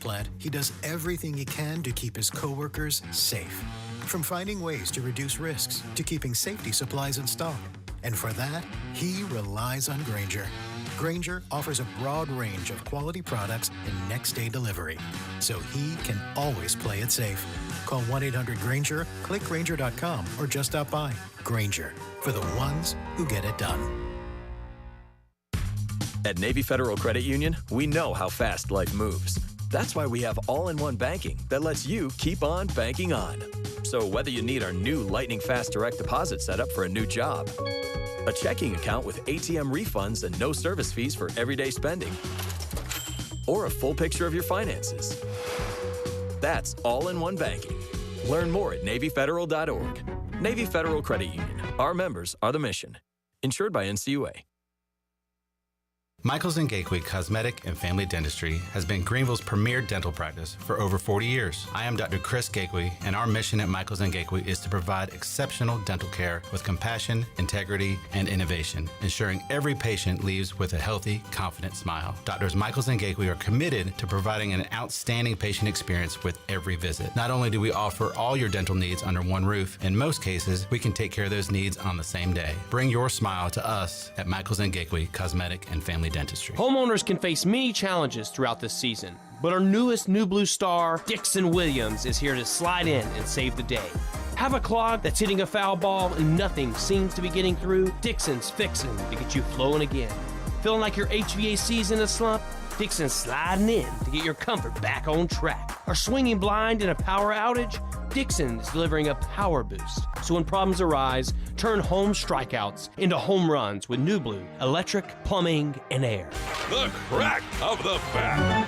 plant, he does everything he can to keep his coworkers safe. From finding ways to reduce risks to keeping safety supplies in stock. And for that, he relies on Grainger. Grainger offers a broad range of quality products and next-day delivery, so he can always play it safe. Call 1-800-GRAINGER, click Grainger.com, or just stop by. Grainger, for the ones who get it done. At Navy Federal Credit Union, we know how fast life moves. That's why we have all-in-one banking that lets you keep on banking on. So whether you need our new lightning fast direct deposit setup for a new job, a checking account with ATM refunds and no service fees for everyday spending, or a full picture of your finances, that's all-in-one banking. Learn more at NavyFederal.org. Navy Federal Credit Union. Our members are the mission. Insured by NCUA. Michaels & Gakwe Cosmetic and Family Dentistry has been Greenville's premier dental practice for over 40 years. I am Dr. Chris Gakwe, and our mission at Michaels & Gakwe is to provide exceptional dental care with compassion, integrity, and innovation, ensuring every patient leaves with a healthy, confident smile. Doctors Michaels & Gakwe are committed to providing an outstanding patient experience with every visit. Not only do we offer all your dental needs under one roof, in most cases, we can take care of those needs on the same day. Bring your smile to us at Michaels & Gakwe Cosmetic and Family Dentistry. Homeowners can face many challenges throughout this season, but our newest New Blue star, Dixon Williams, is here to slide in and save the day. Have a clog that's hitting a foul ball and nothing seems to be getting through? Dixon's fixing to get you flowing again. Feeling like your HVAC's in a slump? Dixon's sliding in to get your comfort back on track. Are swinging blind in a power outage? Dixon is delivering a power boost. So when problems arise, turn home strikeouts into home runs with New Blue, electric, plumbing, and air. The crack of the bat.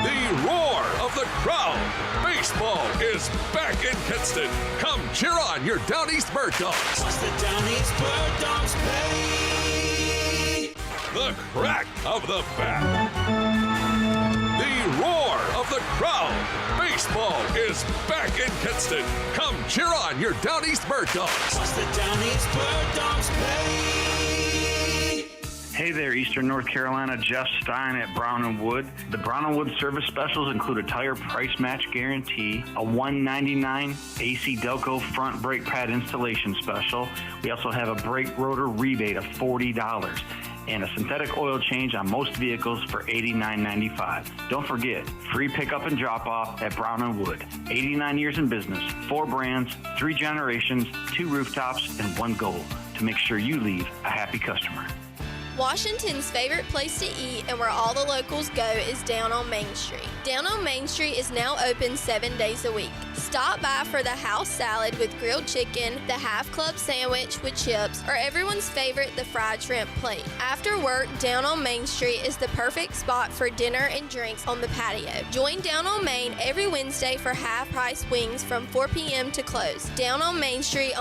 The roar of the crowd. Baseball is back in Kinston. Come cheer on your Down East Bird Dogs. What's the Down East Bird Dogs pay? The crack of the bat. The roar of the crowd. Baseball is back in Kinston. Come cheer on your Down East Bird Dogs. What's the Down East Bird Dogs pay? Hey there, Eastern North Carolina. Jeff Stein at Brown & Wood. The Brown & Wood service specials include a tire price match guarantee, a $199 AC Delco front brake pad installation special. We also have a brake rotor rebate of $40 and a synthetic oil change on most vehicles for $89.95. Don't forget, free pickup and drop-off at Brown & Wood. 89 years in business, 4 brands, 3 generations, 2 rooftops, and 1 goal to make sure you leave a happy customer. Washington's favorite place to eat and where all the locals go is down on Main Street. Down on Main Street is now open 7 days a week. Stop by for the house salad with grilled chicken, the half club sandwich with chips, or everyone's favorite, the fried shrimp plate. After work, Down on Main Street is the perfect spot for dinner and drinks on the patio. Join Down on Main every Wednesday for half-price wings from 4 p.m. to close. Down on Main Street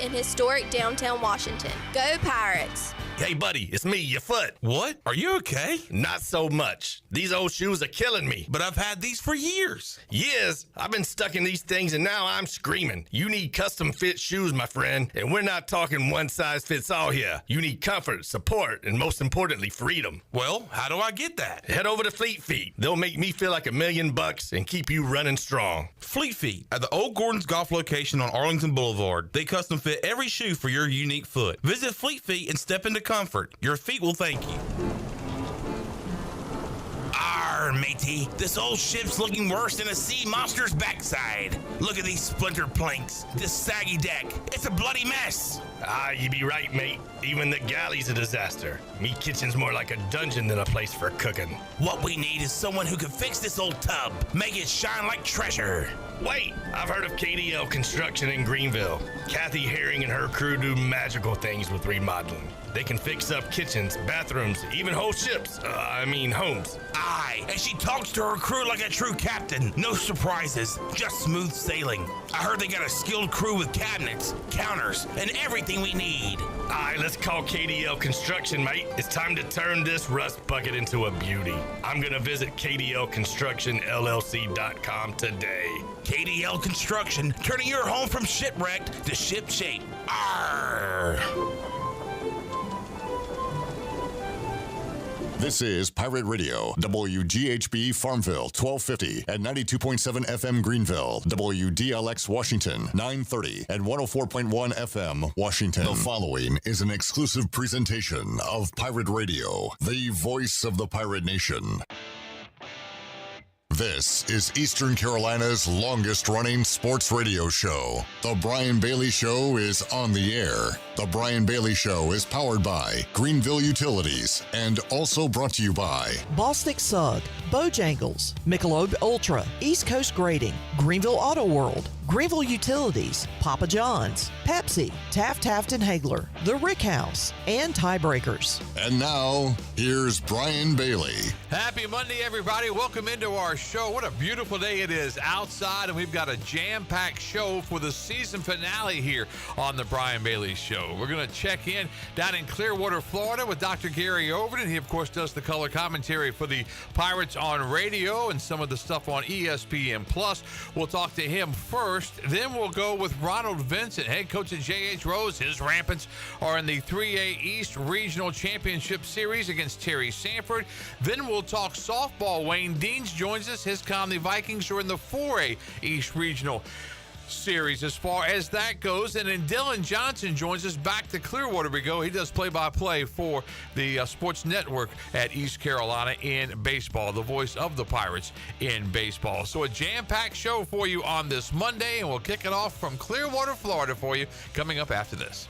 in historic downtown Washington. Go Pirates! Hey, buddy, it's me, your foot. What? Are you okay? Not so much. These old shoes are killing me. But I've had these for years. Years? I've been stuck in these things and now I'm screaming. You need custom fit shoes, my friend. And we're not talking one size fits all here. You need comfort, support, and most importantly, freedom. Well, how do I get that? Head over to Fleet Feet. They'll make me feel like $1,000,000 and keep you running strong. Fleet Feet at the Old Gordon's Golf location on Arlington Boulevard. They custom fit every shoe for your unique foot. Visit Fleet Feet and step into comfort. Your feet will thank you. Arr, matey. This old ship's looking worse than a sea monster's backside. Look at these splintered planks. This saggy deck. It's a bloody mess. Ah, you be right, mate. Even the galley's a disaster. Me kitchen's more like a dungeon than a place for cooking. What we need is someone who can fix this old tub. Make it shine like treasure. Wait, I've heard of KDL Construction in Greenville. Kathy Herring and her crew do magical things with remodeling. They can fix up kitchens, bathrooms, even whole ships. Homes. Aye, and she talks to her crew like a true captain. No surprises, just smooth sailing. I heard they got a skilled crew with cabinets, counters, and everything we need. Aye, let's call KDL Construction, mate. It's time to turn this rust bucket into a beauty. I'm gonna visit KDLConstructionLLC.com today. KDL Construction, turning your home from shipwrecked to shipshape. Arr! This is Pirate Radio, WGHB Farmville, 1250 and 92.7 FM Greenville, WDLX Washington, 930 and 104.1 FM Washington. The following is an exclusive presentation of Pirate Radio, the voice of the pirate nation. This is Eastern Carolina's longest-running sports radio show. The Brian Bailey Show is on the air. The Brian Bailey Show is powered by Greenville Utilities and also brought to you by Bostic Sugg, Bojangles, Michelob Ultra, East Coast Grading, Greenville Auto World, Greenville Utilities, Papa John's, Pepsi, Taft Hagler, The Rick House, and Tiebreakers. And now, here's Brian Bailey. Happy Monday, everybody. Welcome into our show. What a beautiful day it is outside, and we've got a jam-packed show for the season finale here on the Brian Bailey Show. We're going to check in down in Clearwater, Florida with Dr. Gary Overton. He, of course, does the color commentary for the Pirates on radio and some of the stuff on ESPN+. We'll talk to him first. Then we'll go with Ronald Vincent, head coach at J.H. Rose. His Rampants are in the 3A East Regional Championship Series against Terry Sanford. Then we'll talk softball. Wayne Deans joins us. His Conley Vikings are in the 4A East Regional Series as far as that goes. And then Dylan Johnson joins us. Back to Clearwater we go. He does play-by-play for the Sports Network at East Carolina in baseball, the voice of the Pirates in baseball. So a jam-packed show for you on this Monday, and we'll kick it off from Clearwater, Florida for you coming up after this.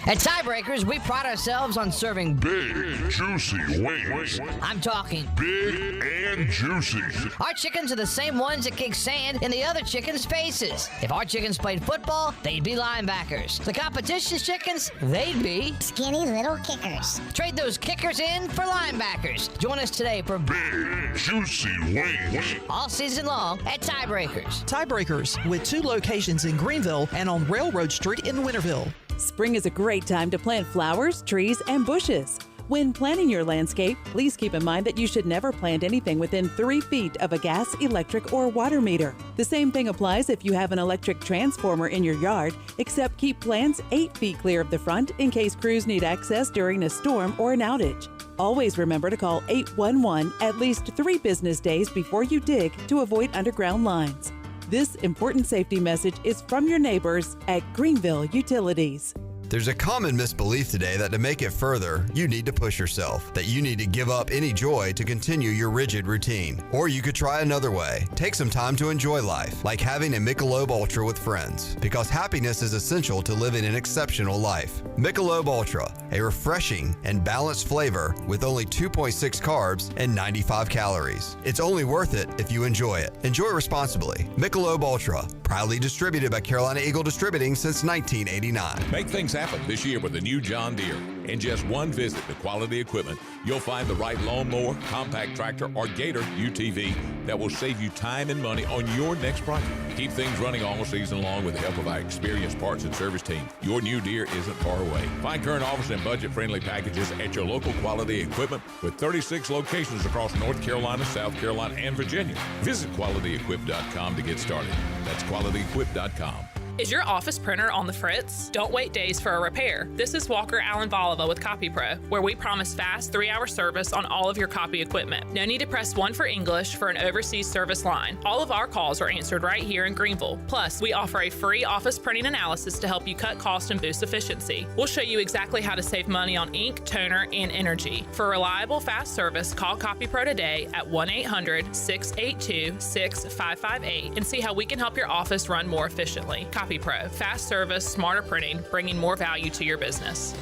At Tiebreakers, we pride ourselves on serving big, juicy wings. I'm talking big and juicy. Our chickens are the same ones that kick sand in the other chickens' faces. If our chickens played football, they'd be linebackers. The competition's chickens, they'd be skinny little kickers. Trade those kickers in for linebackers. Join us today for big, juicy wings. All season long at Tiebreakers. Tiebreakers, with 2 locations in Greenville and on Railroad Street in Winterville. Spring is a great time to plant flowers, trees, and bushes. When planning your landscape, please keep in mind that you should never plant anything within 3 feet of a gas, electric, or water meter. The same thing applies if you have an electric transformer in your yard, except keep plants 8 feet clear of the front in case crews need access during a storm or an outage. Always remember to call 811 at least 3 business days before you dig to avoid underground lines. This important safety message is from your neighbors at Greenville Utilities. There's a common misbelief today that to make it further, you need to push yourself, that you need to give up any joy to continue your rigid routine. Or you could try another way. Take some time to enjoy life, like having a Michelob Ultra with friends, because happiness is essential to living an exceptional life. Michelob Ultra, a refreshing and balanced flavor with only 2.6 carbs and 95 calories. It's only worth it if you enjoy it. Enjoy responsibly. Michelob Ultra, proudly distributed by Carolina Eagle Distributing since 1989. Make things happen this year with the new John Deere. In just one visit to Quality Equipment, you'll find the right lawnmower, compact tractor, or Gator UTV that will save you time and money on your next project. Keep things running all season long with the help of our experienced parts and service team. Your new Deere isn't far away. Find current offers and budget-friendly packages at your local Quality Equipment with 36 locations across North Carolina, South Carolina, and Virginia. Visit QualityEquip.com to get started. That's QualityEquip.com. Is your office printer on the fritz? Don't wait days for a repair. This is Walker Allen Voliva with CopyPro, where we promise fast 3-hour service on all of your copy equipment. No need to press 1 for English for an overseas service line. All of our calls are answered right here in Greenville. Plus, we offer a free office printing analysis to help you cut cost and boost efficiency. We'll show you exactly how to save money on ink, toner, and energy. For reliable, fast service, call CopyPro today at 1-800-682-6558 and see how we can help your office run more efficiently. CopyPro, fast service, smarter printing, bringing more value to your business.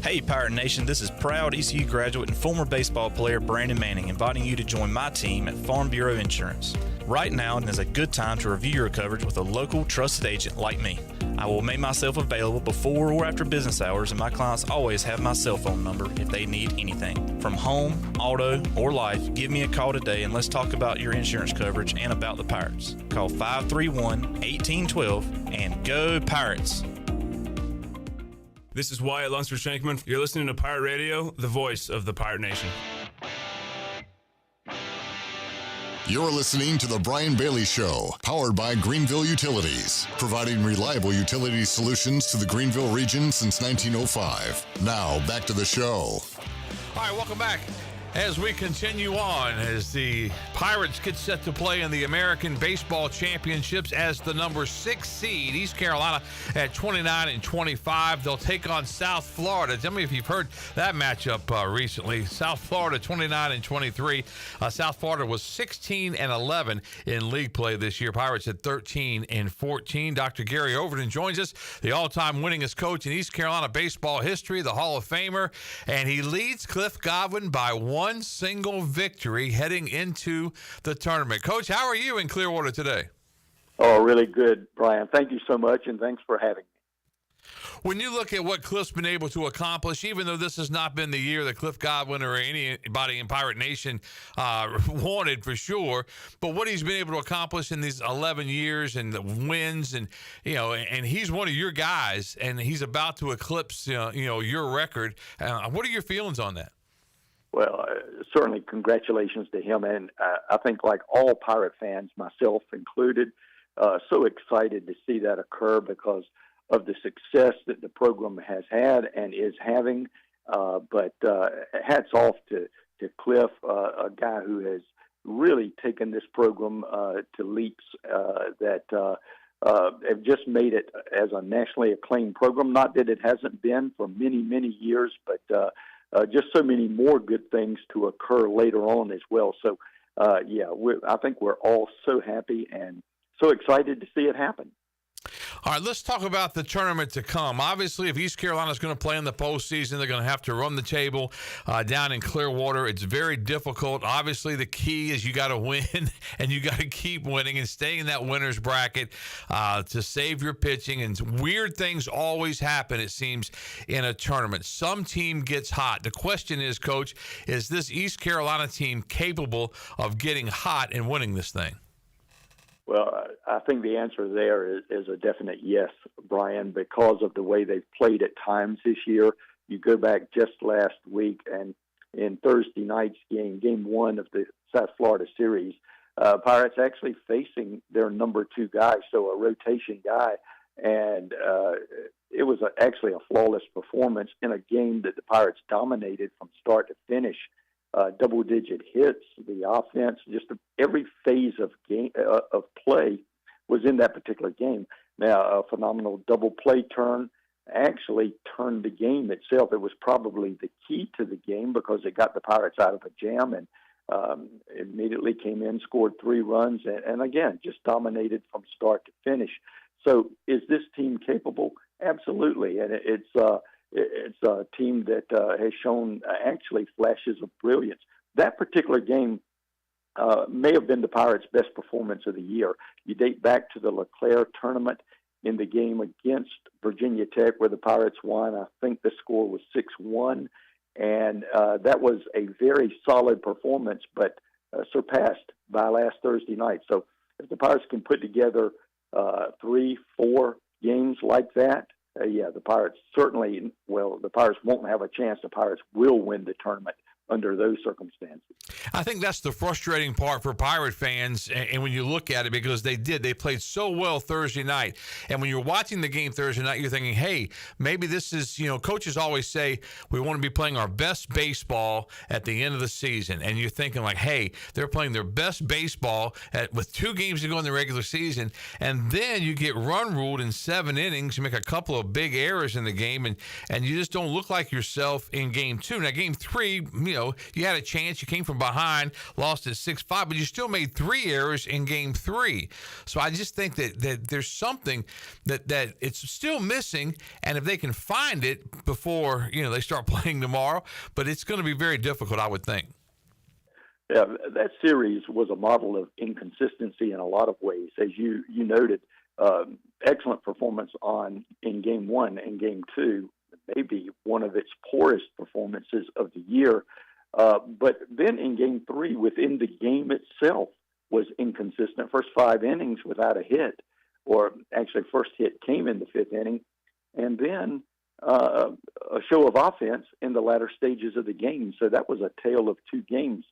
Hey Pirate Nation, this is proud ECU graduate and former baseball player Brandon Manning inviting you to join my team at Farm Bureau Insurance. Right now is a good time to review your coverage with a local trusted agent like me. I will make myself available before or after business hours, and my clients always have my cell phone number if they need anything. From home, auto, or life, give me a call today and let's talk about your insurance coverage and about the Pirates. Call 531-1812 and go Pirates! This is Wyatt Lunsford Shankman. You're listening to Pirate Radio, the voice of the Pirate Nation. You're listening to The Brian Bailey Show, powered by Greenville Utilities, providing reliable utility solutions to the Greenville region since 1905. Now, back to the show. All right, welcome back. As we continue on, as the Pirates get set to play in the American Baseball Championships as the number 6 seed, East Carolina at 29-25. They'll take on South Florida. Tell me if you've heard that matchup recently. South Florida 29-23. South Florida was 16-11 in league play this year. Pirates at 13-14. Dr. Gary Overton joins us, the all-time winningest coach in East Carolina baseball history, the Hall of Famer, and he leads Cliff Godwin by one single victory heading into the tournament. Coach, how are you in Clearwater today? Oh, really good, Brian. Thank you so much, and thanks for having me. When you look at what Cliff's been able to accomplish, even though this has not been the year that Cliff Godwin or anybody in Pirate Nation wanted for sure, but what he's been able to accomplish in these 11 years and the wins, and and he's one of your guys, and he's about to eclipse your record. What are your feelings on that? Well, certainly congratulations to him. And I think like all Pirate fans, myself included, so excited to see that occur because of the success that the program has had and is having. But hats off to Cliff, a guy who has really taken this program to leaps that have just made it as a nationally acclaimed program. Not that it hasn't been for many, many years, but just so many more good things to occur later on as well. So, I think we're all so happy and so excited to see it happen. All right, let's talk about the tournament to come. Obviously, if East Carolina is going to play in the postseason, they're going to have to run the table down in Clearwater. It's very difficult. Obviously, the key is you got to win, and you got to keep winning and stay in that winner's bracket to save your pitching. And weird things always happen, it seems, in a tournament. Some team gets hot. The question is, Coach, is this East Carolina team capable of getting hot and winning this thing? Well, I think the answer there is a definite yes, Brian, because of the way they've played at times this year. You go back just last week, and in Thursday night's game 1 of the South Florida series, Pirates actually facing their number 2 guy, so a rotation guy, and it was actually a flawless performance in a game that the Pirates dominated from start to finish. Double-digit hits, the offense, just every phase of play was in that particular game. Now, a phenomenal double play turn actually turned the game itself. It was probably the key to the game because it got the Pirates out of a jam and immediately came in, scored 3 runs, and again, just dominated from start to finish. So is this team capable? Absolutely, and it's a team that has shown actually flashes of brilliance. That particular game may have been the Pirates' best performance of the year. You date back to the LeClaire tournament in the game against Virginia Tech where the Pirates won. I think the score was 6-1, and that was a very solid performance, but surpassed by last Thursday night. So if the Pirates can put together 3-4 games like that, the Pirates certainly, the Pirates won't have a chance. The Pirates will win the tournament under those circumstances. I think that's the frustrating part for Pirate fans, and when you look at it, because they played so well Thursday night, and when you're watching the game Thursday night, you're thinking, hey, maybe this is, coaches always say we want to be playing our best baseball at the end of the season, and you're thinking like, hey, they're playing their best baseball with 2 games to go in the regular season, and then you get run ruled in 7 innings, you make a couple of big errors in the game, and you just don't look like yourself in game 2. Now, game 3, you had a chance. You came from behind, lost at 6-5, but you still made 3 errors in game 3. So I just think that there's something that it's still missing, and if they can find it before they start playing tomorrow, but it's going to be very difficult, I would think. Yeah, that series was a model of inconsistency in a lot of ways, as you noted. Excellent performance in game 1 and game 2, maybe one of its poorest performances of the year. But then in game 3, within the game itself, was inconsistent. First 5 innings without a hit, or actually first hit came in the 5th inning, and then a show of offense in the latter stages of the game. So that was a tale of 2 games.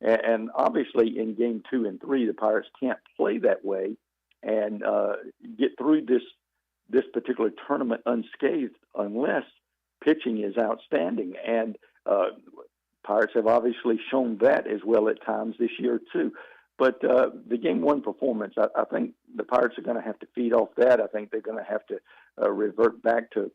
And obviously in game 2 and 3, the Pirates can't play that way and get through this particular tournament unscathed unless pitching is outstanding. And Pirates have obviously shown that as well at times this year too. But the game 1 performance, I think the Pirates are going to have to feed off that. I think they're going to have to revert back to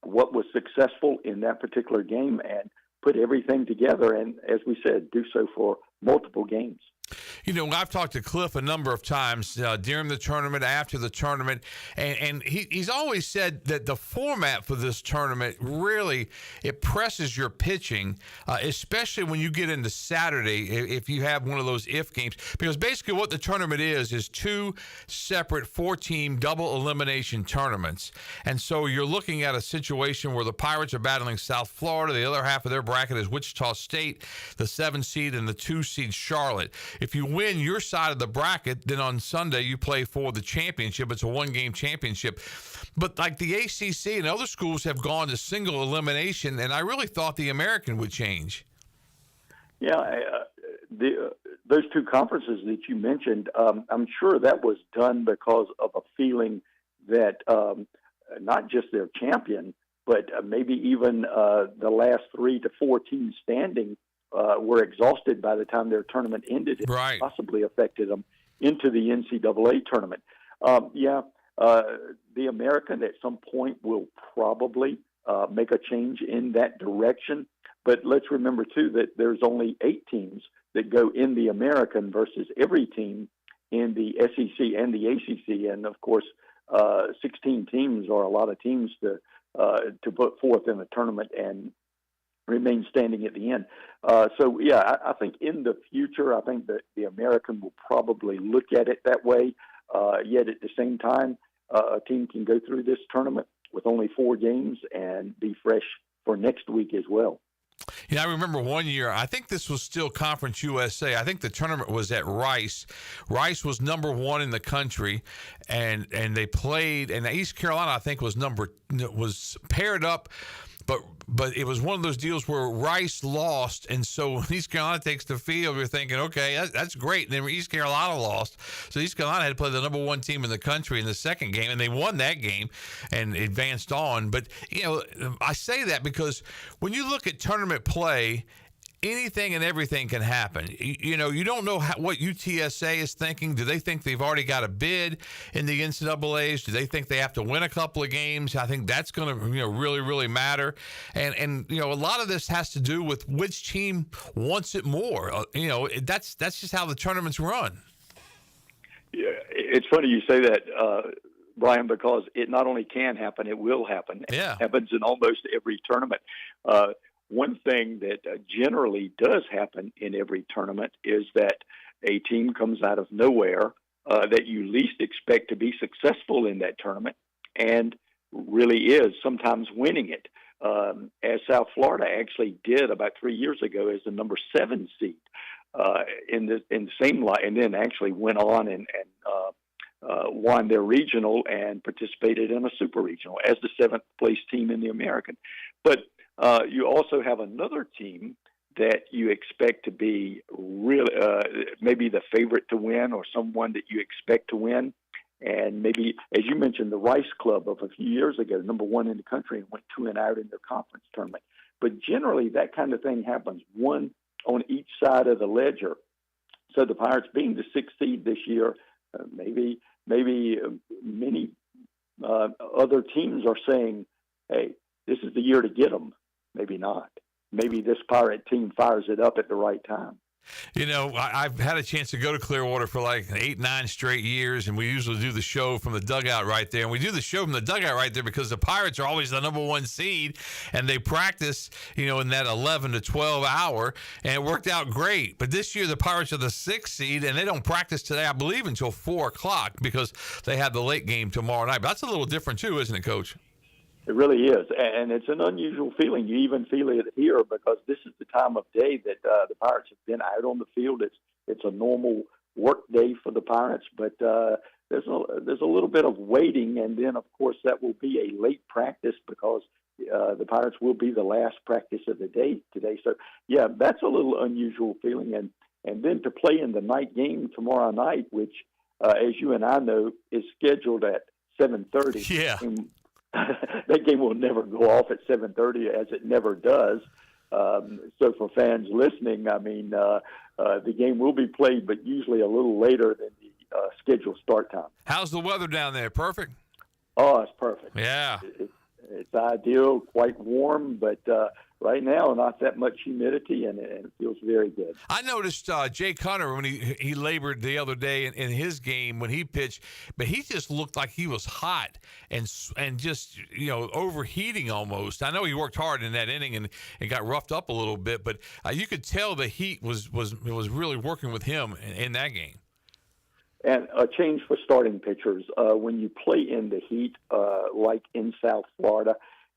what was successful in that particular game and put everything together. And as we said, do so for multiple games. You know, I've talked to Cliff a number of times during the tournament, after the tournament, and he's always said that the format for this tournament really, it presses your pitching, especially when you get into Saturday, if you have one of those if games, because basically what the tournament is 2 separate 4-team double elimination tournaments. And so you're looking at a situation where the Pirates are battling South Florida. The other half of their bracket is Wichita State, the 7 seed, and the 2 seed Charlotte. If you win your side of the bracket, then on Sunday you play for the championship. It's a 1-game championship. But like the ACC and other schools have gone to single elimination, and I really thought the American would change. Yeah, those 2 conferences that you mentioned, I'm sure that was done because of a feeling that not just their champion, but maybe even the last 3 to 4 teams standing were exhausted by the time their tournament ended. It right. Possibly affected them into the NCAA tournament. The American at some point will probably make a change in that direction. But let's remember, too, that there's only 8 teams that go in the American versus every team in the SEC and the ACC. And, of course, 16 teams are a lot of teams to put forth in the tournament and remain standing at the end. I think in the future, I think that the American will probably look at it that way. Yet at the same time, a team can go through this tournament with only 4 games and be fresh for next week as well. Yeah, I remember one year, I think this was still Conference USA. I think the tournament was at Rice. Rice was number 1 in the country, and they played, and East Carolina, I think, was paired up. But it was one of those deals where Rice lost, and so when East Carolina takes the field, you're thinking, okay, that's great. And then East Carolina lost, so East Carolina had to play the number 1 team in the country in the second game, and they won that game and advanced on. But, you know, I say that because when you look at tournament play, anything and everything can happen. You know, you don't know what UTSA is thinking. Do they think they've already got a bid in the NCAAs? Do they think they have to win a couple of games? I think that's going to, really, really matter. And a lot of this has to do with which team wants it more. That's just how the tournaments run. Yeah, it's funny you say that, Brian, because it not only can happen, it will happen. Yeah. It happens in almost every tournament. One thing that generally does happen in every tournament is that a team comes out of nowhere that you least expect to be successful in that tournament and really is sometimes winning it, as South Florida actually did about 3 years ago as the number 7 seed in the same line, and then actually went on and won their regional and participated in a super regional as the 7th place team in the American. But you also have another team that you expect to be really maybe the favorite to win or someone that you expect to win. And maybe, as you mentioned, the Rice Club of a few years ago, number 1 in the country, and went 2 and out in their conference tournament. But generally, that kind of thing happens, one on each side of the ledger. So the Pirates being the 6th seed this year, maybe many other teams are saying, hey, this is the year to get them. Maybe not. Maybe this Pirate team fires it up at the right time. I've had a chance to go to Clearwater for like 8-9 straight years, and we usually do the show from the dugout right there. And we do the show from the dugout right there because the Pirates are always the number 1 seed, and they practice, in that 11 to 12 hour, and it worked out great. But this year, the Pirates are the 6th seed, and they don't practice today, I believe, until 4 o'clock because they have the late game tomorrow night. But that's a little different, too, isn't it, Coach? It really is, and it's an unusual feeling. You even feel it here because this is the time of day that the Pirates have been out on the field. It's a normal work day for the Pirates, but there's there's a little bit of waiting, and then of course that will be a late practice because the Pirates will be the last practice of the day today. So yeah, that's a little unusual feeling, and then to play in the night game tomorrow night, which as you and I know is scheduled at 7:30. Yeah. That game will never go off at 7:30, as it never does. So for fans listening, I mean, the game will be played, but usually a little later than the scheduled start time. How's the weather down there? Perfect? Oh, it's perfect. Yeah. It's ideal, quite warm, but right now not that much humidity, and it feels very good. I noticed Jake Hunter when he labored the other day in his game when he pitched, but he just looked like he was hot and just overheating almost. I know he worked hard in that inning and got roughed up a little bit, but you could tell the heat was really working with him in that game. And a change for starting pitchers. When you play in the heat, like in South Florida,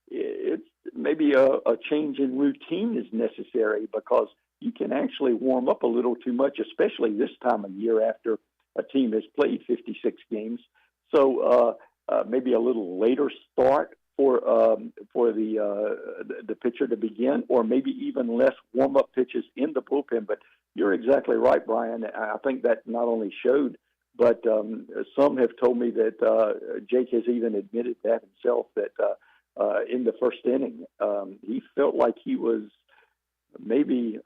it's maybe a change in routine is necessary because you can actually warm up a little too much, especially this time of year after a team has played 56 games. So maybe a little later start for the pitcher to begin, or maybe even less warm-up pitches in the bullpen. But you're exactly right, Brian. I think that not only showed, but some have told me that Jake has even admitted that himself, that in the first inning, he felt like he was maybe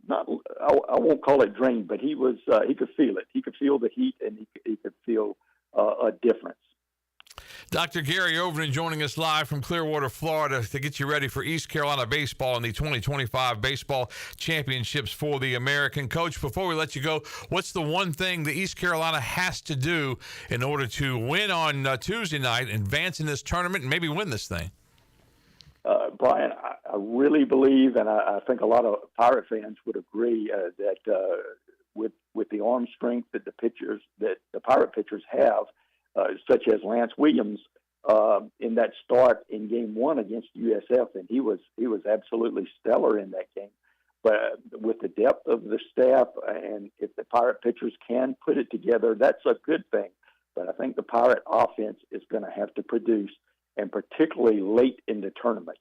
not, I won't call it drained, but he could feel it. He could feel the heat, and he could feel a difference. Dr. Gary Overton joining us live from Clearwater, Florida, to get you ready for East Carolina baseball in the 2025 baseball championships for the American. Coach, before we let you go, what's the one thing that East Carolina has to do in order to win on Tuesday night, advance in this tournament, and maybe win this thing? Brian, I really believe, and I think a lot of Pirate fans would agree, that with the arm strength that the Pirate pitchers have, such as Lance Williams in that start in Game 1 against USF, and he was absolutely stellar in that game. But with the depth of the staff, and if the Pirate pitchers can put it together, that's a good thing. But I think the Pirate offense is going to have to produce, and particularly late in the tournament.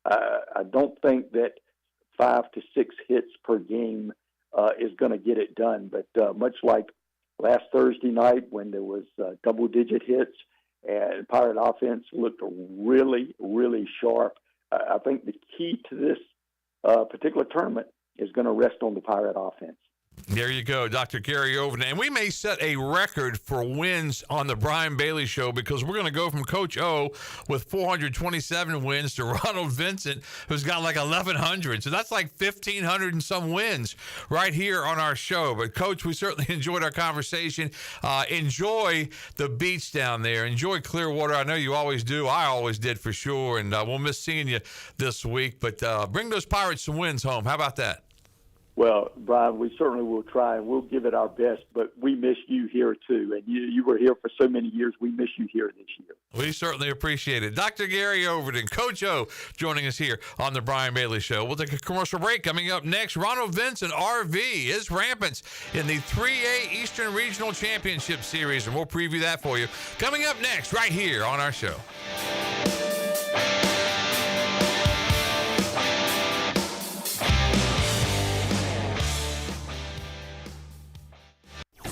I don't think that 5 to 6 hits per game is going to get it done. But much like last Thursday night when there was double-digit hits and Pirate offense looked really, really sharp, I think the key to this particular tournament is going to rest on the Pirate offense. There you go, Dr. Gary Overton. And we may set a record for wins on the Brian Bailey Show because we're going to go from Coach O with 427 wins to Ronald Vincent, who's got like 1,100. So that's like 1,500 and some wins right here on our show. But, Coach, we certainly enjoyed our conversation. Enjoy the beach down there. Enjoy Clearwater. I know you always do. I always did for sure. And we'll miss seeing you this week. But bring those Pirates some wins home. How about that? Well, Brian, we certainly will try, and we'll give it our best, but we miss you here, too. And you were here for so many years. We miss you here this year. We certainly appreciate it. Dr. Gary Overton, Coach O, joining us here on the Brian Bailey Show. We'll take a commercial break. Coming up next, Ronald Vincent, RV, is rampant in the 3A Eastern Regional Championship Series, and we'll preview that for you. Coming up next, right here on our show.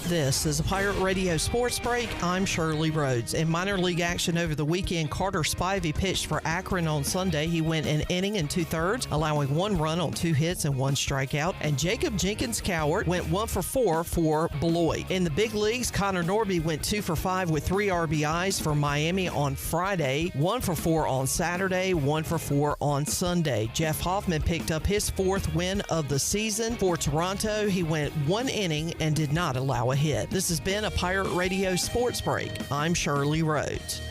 This is a Pirate Radio Sports Break. I'm Shirley Rhodes. In minor league action over the weekend, Carter Spivey pitched for Akron on Sunday. He went an inning and 2/3, allowing 1 run on 2 hits and 1 strikeout. And Jacob Jenkins Cowart went 1 for 4 for Beloit. In the big leagues, Connor Norby went 2 for 5 with 3 RBIs for Miami on Friday, 1 for 4 on Saturday, 1 for 4 on Sunday. Jeff Hoffman picked up his 4th win of the season. For Toronto, he went 1 inning and did not allow a hit. This has been a Pirate Radio Sports Break. I'm Shirley Rhodes.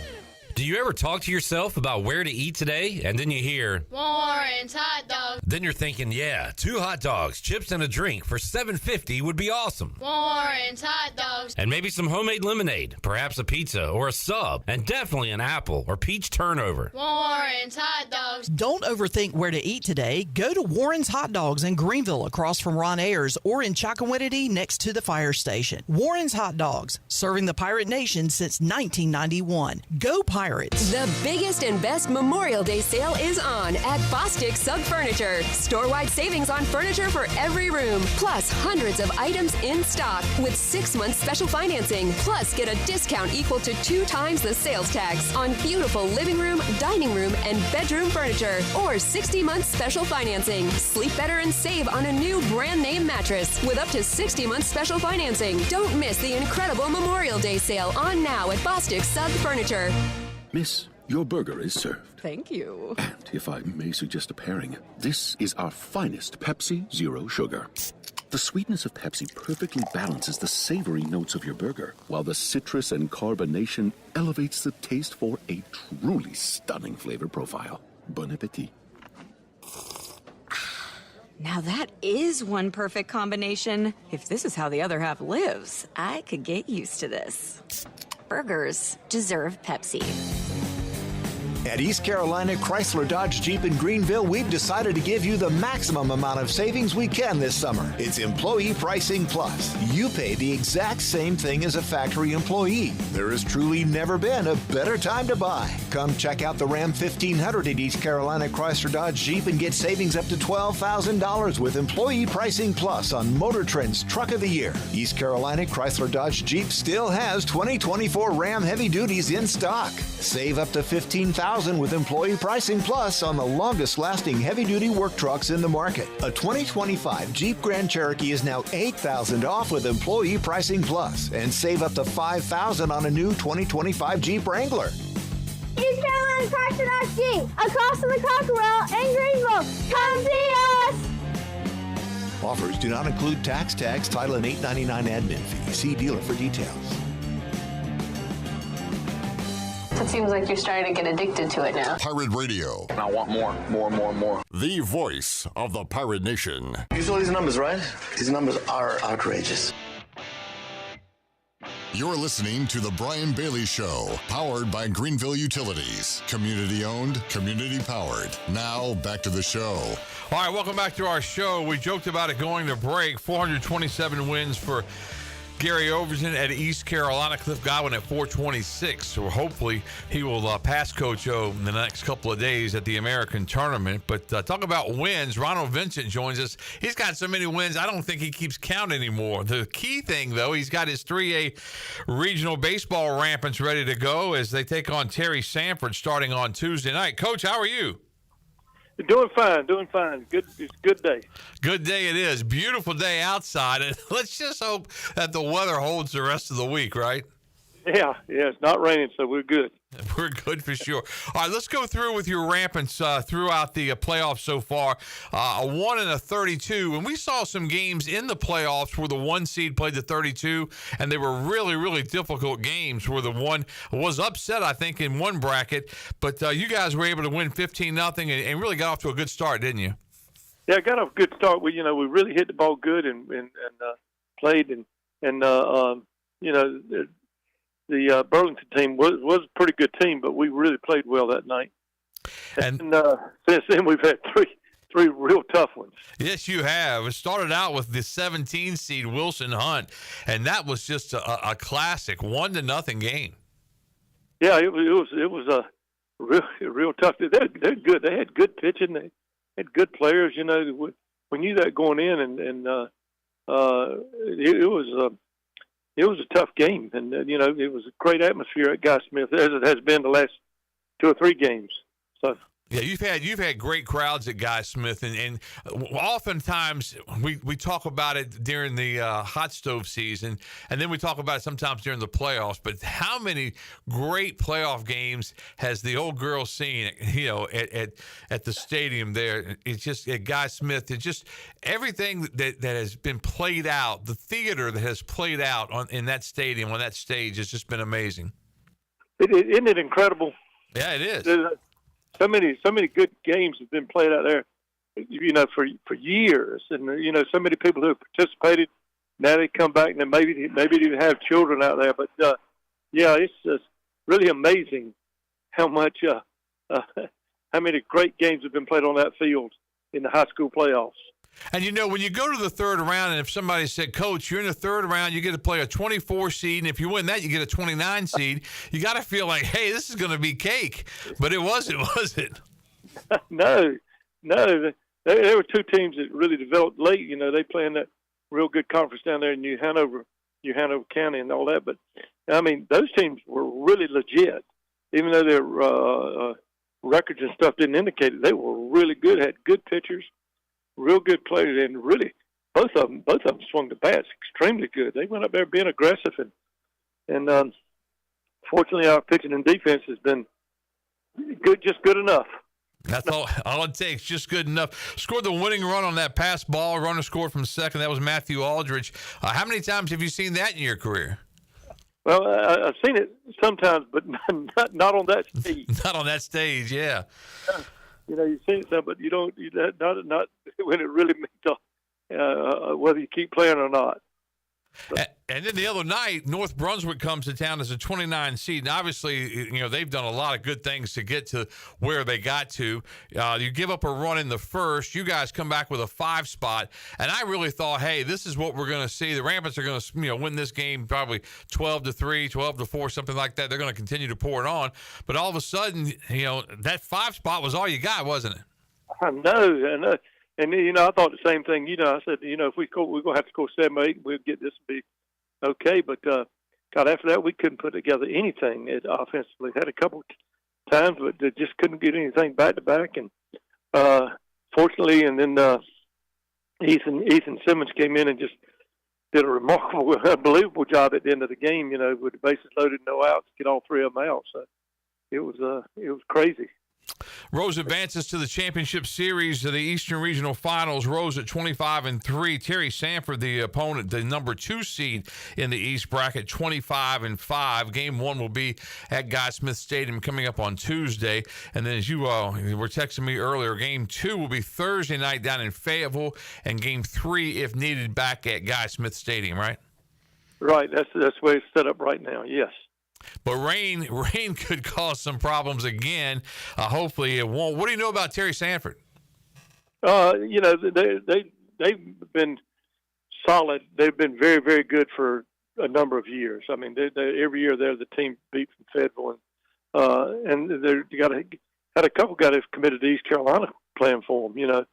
Do you ever talk to yourself about where to eat today, and then you hear Warren's Hot Dogs. Then you're thinking, yeah, 2 hot dogs, chips, and a drink for $7.50 would be awesome. Warren's Hot Dogs. And maybe some homemade lemonade, perhaps a pizza or a sub, and definitely an apple or peach turnover. Warren's Hot Dogs. Don't overthink where to eat today. Go to Warren's Hot Dogs in Greenville across from Ron Ayers or in Chocowinity next to the fire station. Warren's Hot Dogs, serving the Pirate Nation since 1991. Go Pirates! The biggest and best Memorial Day sale is on at Bostic Sub Furniture. Store-wide savings on furniture for every room, plus hundreds of items in stock with 6-month special financing. Plus, get a discount equal to 2 times the sales tax on beautiful living room, dining room, and bedroom furniture, or 60-month special financing. Sleep better and save on a new brand name mattress with up to 60-month special financing. Don't miss the incredible Memorial Day sale on now at Bostic Sub Furniture. Miss, your burger is served. Thank you. And if I may suggest a pairing, this is our finest Pepsi Zero Sugar. The sweetness of Pepsi perfectly balances the savory notes of your burger, while the citrus and carbonation elevates the taste for a truly stunning flavor profile. Bon appetit. Now that is one perfect combination. If this is how the other half lives, I could get used to this. Burgers deserve Pepsi. At East Carolina Chrysler Dodge Jeep in Greenville, we've decided to give you the maximum amount of savings we can this summer. It's Employee Pricing Plus. You pay the exact same thing as a factory employee. There has truly never been a better time to buy. Come check out the Ram 1500 at East Carolina Chrysler Dodge Jeep and get savings up to $12,000 with Employee Pricing Plus on Motor Trend's Truck of the Year. East Carolina Chrysler Dodge Jeep still has 2024 Ram Heavy Duties in stock. Save up to $15,000 with Employee Pricing Plus on the longest-lasting heavy-duty work trucks in the market. A 2025 Jeep Grand Cherokee is now $8,000 off with Employee Pricing Plus, and save up to $5,000 on a new 2025 Jeep Wrangler. East Carolina Chrysler Dodge Jeep, across from the Cockerell in Greenville. Come see us! Offers do not include tax, title, and $8.99 admin fee. See dealer for details. It seems like you're starting to get addicted to it now. Pirate Radio. And I want more. The voice of the Pirate Nation. You saw these numbers, right? These numbers are outrageous. You're listening to The Brian Bailey Show, powered by Greenville Utilities. Community owned, community powered. Now, back to the show. All right, welcome back to our show. We joked about it going to break. 427 wins for Gary Overton at East Carolina, Cliff Godwin at 426. So hopefully he will pass Coach O in the next couple of days at the American tournament. But talk about wins. Ronald Vincent joins us. He's got so many wins, I don't think he keeps count anymore. The key thing, though, he's got his 3A regional baseball rampants ready to go as they take on Terry Sanford starting on Tuesday night. Coach, how are you? Doing fine. Good. It's a good day. Good day it is. Beautiful day outside. And let's just hope that the weather holds the rest of the week, right? Yeah. It's not raining, so we're good. We're good for sure. All right, let's go through with your rampants throughout the playoffs so far. A 1 and a 32. And we saw some games in the playoffs where the 1 seed played the 32, and they were really, really difficult games where the 1 was upset, I think, in one bracket. But you guys were able to win 15-0 and really got off to a good start, didn't you? Yeah, got off a good start. We really hit the ball good and played the Burlington team was a pretty good team, but we really played well that night. And since then, we've had three real tough ones. Yes, you have. It started out with the 17 seed Wilson Hunt, and that was just a classic 1-0 game. Yeah, it was a real tough. They're good. They had good pitching. They had good players. We knew that going in, and it was a tough game, and it was a great atmosphere at Guy Smith, as it has been the last 2 or 3 games. So yeah, you've had great crowds at Guy Smith, and oftentimes we talk about it during the hot stove season, and then we talk about it sometimes during the playoffs. But how many great playoff games has the old girl seen? At the stadium there, it's just at Guy Smith. It's just everything that has been played out, the theater that has played out in that stadium on that stage has just been amazing. Isn't it incredible Yeah, it is. There's so many good games have been played out there, for years, and so many people who have participated. Now they come back and maybe even have children out there. But it's just really amazing how many great games have been played on that field in the high school playoffs. And when you go to the third round, and if somebody said, "Coach, you're in the third round, you get to play a 24 seed, and if you win that, you get a 29 seed," you got to feel like, "Hey, this is going to be cake." But it wasn't, was it? No. There were two teams that really developed late. They play in that real good conference down there in New Hanover County and all that. But I mean, those teams were really legit, even though their records and stuff didn't indicate it. They were really good, had good pitchers, real good players, and really both of them swung the bats extremely good. They went up there being aggressive, and fortunately, our pitching and defense has been good, just good enough. That's all it takes, just good enough. Scored the winning run on that pass ball. Runner scored from second. That was Matthew Aldridge. How many times have you seen that in your career? Well, I've seen it sometimes, but not on that stage. Not on that stage, yeah. You've seen it some, but you don't. Not when it really means whether you keep playing or not. And then the other night, North Brunswick comes to town as a 29 seed. And obviously, they've done a lot of good things to get to where they got to. You give up a run in the first. You guys come back with a 5 spot. And I really thought, hey, this is what we're going to see. The Rampants are going to win this game probably 12-3, 12-4, something like that. They're going to continue to pour it on. But all of a sudden, that 5 spot was all you got, wasn't it? I know. And I thought the same thing. I said, if we're going to have to score 7 or 8, we'll get this to be okay. But God, after that, we couldn't put together anything offensively. Had a couple times, but they just couldn't get anything back to back. And fortunately, and then Ethan Simmons came in and just did a remarkable, unbelievable job at the end of the game. With the bases loaded, no outs, get all 3 of them out. So it was crazy. Rose advances to the championship series of the Eastern Regional Finals. Rose at 25-3. Terry Sanford, the opponent, the number 2 seed in the East bracket, 25-5. Game 1 will be at Guy Smith Stadium coming up on Tuesday. And then, as you were texting me earlier, Game 2 will be Thursday night down in Fayetteville, and Game 3, if needed, back at Guy Smith Stadium. Right? Right. That's the way it's set up right now. Yes. But rain could cause some problems again. Hopefully it won't. What do you know about Terry Sanford? They've been solid. They've been very, very good for a number of years. I mean, they every year they're the team beat from Fayetteville, and they had a couple guys who've committed to East Carolina playing for them.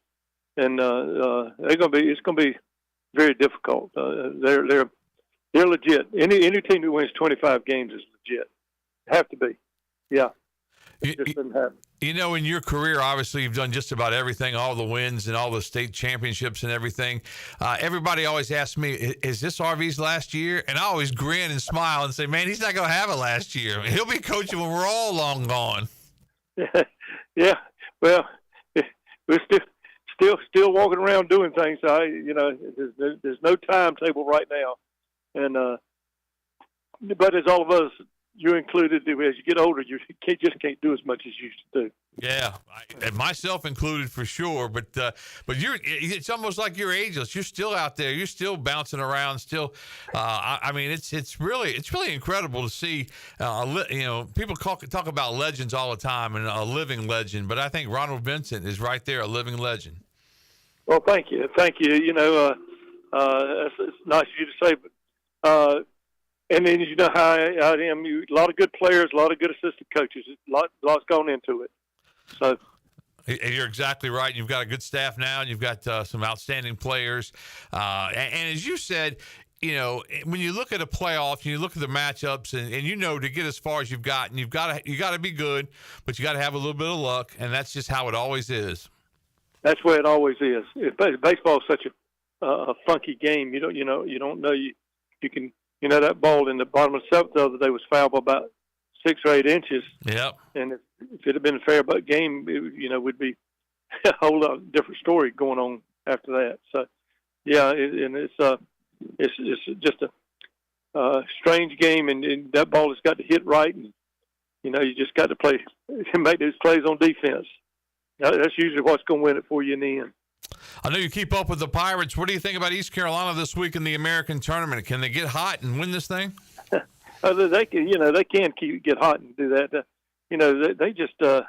And it's going to be very difficult. They're legit. Any team that wins 25 games is legit. Have to be. Yeah. It just doesn't happen. In your career, obviously, you've done just about everything, all the wins and all the state championships and everything. Everybody always asks me, is this RV's last year? And I always grin and smile and say, man, he's not going to have it last year. He'll be coaching when we're all long gone. Yeah. Well, we're still walking around doing things. So there's no timetable right now. And but as all of us, you included, as you get older, you just can't do as much as you used to do. Yeah, and myself included for sure. But it's almost like you're ageless. You're still out there. You're still bouncing around. Still, it's really incredible to see. People talk about legends all the time and a living legend, but I think Ronald Vincent is right there, a living legend. Well, thank you. It's nice of you to say, but. And then how I am. A lot of good players, a lot of good assistant coaches. Lots gone into it. So you're exactly right. You've got a good staff now, and you've got some outstanding players. And as you said, when you look at a playoff, and you look at the matchups, and to get as far as you've gotten, you got to be good, but you got to have a little bit of luck, and that's just how it always is. That's the way it always is. Baseball is such a funky game. You don't know you can. That ball in the bottom of the 7th the other day was fouled by about 6 or 8 inches. Yep. And if it had been a fair butt game, it would be a whole lot different story going on after that. So, yeah, it's just a strange game, and that ball has got to hit right. And You just got to play and make those plays on defense. That's usually what's going to win it for you in the end. I know you keep up with the Pirates. What do you think about East Carolina this week in the American tournament? Can they get hot and win this thing? They can, they can get hot and do that. They just have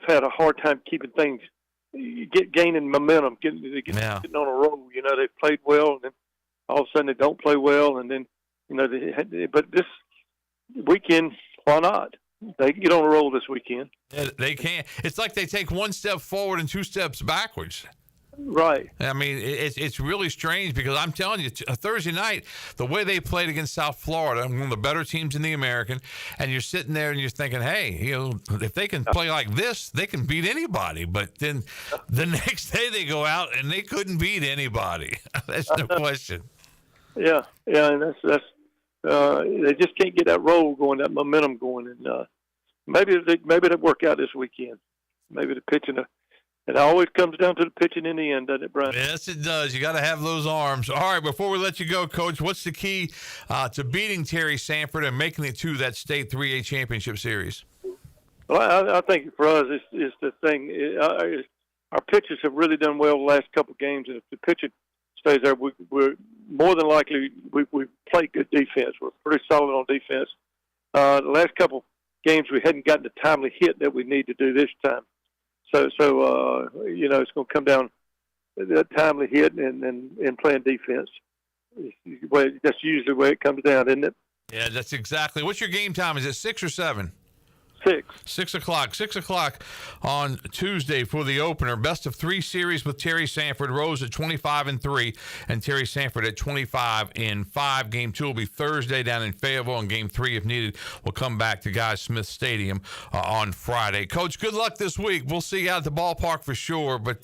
had a hard time keeping things, gaining momentum, getting on a roll. They've played well, and then all of a sudden they don't play well, and then but this weekend, why not? They can get on a roll this weekend. Yeah, they can. It's like they take one step forward and two steps backwards. Right. I mean, it's really strange because I'm telling you, Thursday night, the way they played against South Florida, one of the better teams in the American, and you're sitting there and you're thinking, hey, if they can play like this, they can beat anybody. But then the next day they go out and they couldn't beat anybody. That's no question. Yeah, and that's they just can't get that roll going, that momentum going, and maybe they work out this weekend. Maybe the pitching. It always comes down to the pitching in the end, doesn't it, Brian? Yes, it does. You got to have those arms. All right, before we let you go, Coach, what's the key to beating Terry Sanford and making it to that state 3A championship series? Well, I think for us, it's the thing. Our pitchers have really done well the last couple of games, and if the pitching stays there, we're more than likely we play good defense. We're pretty solid on defense. The last couple games, we hadn't gotten the timely hit that we need to do this time. So it's going to come down to that timely hit and playing defense. That's usually the way it comes down, isn't it? Yeah, that's exactly. What's your game time? Is it 6 or 7? 6 o'clock. 6 o'clock on Tuesday for the opener. Best of 3 series with Terry Sanford. Rose at 25-3, and Terry Sanford at 25-5. Game 2 will be Thursday down in Fayetteville, and Game 3, if needed, will come back to Guy Smith Stadium on Friday. Coach, good luck this week. We'll see you out at the ballpark for sure. But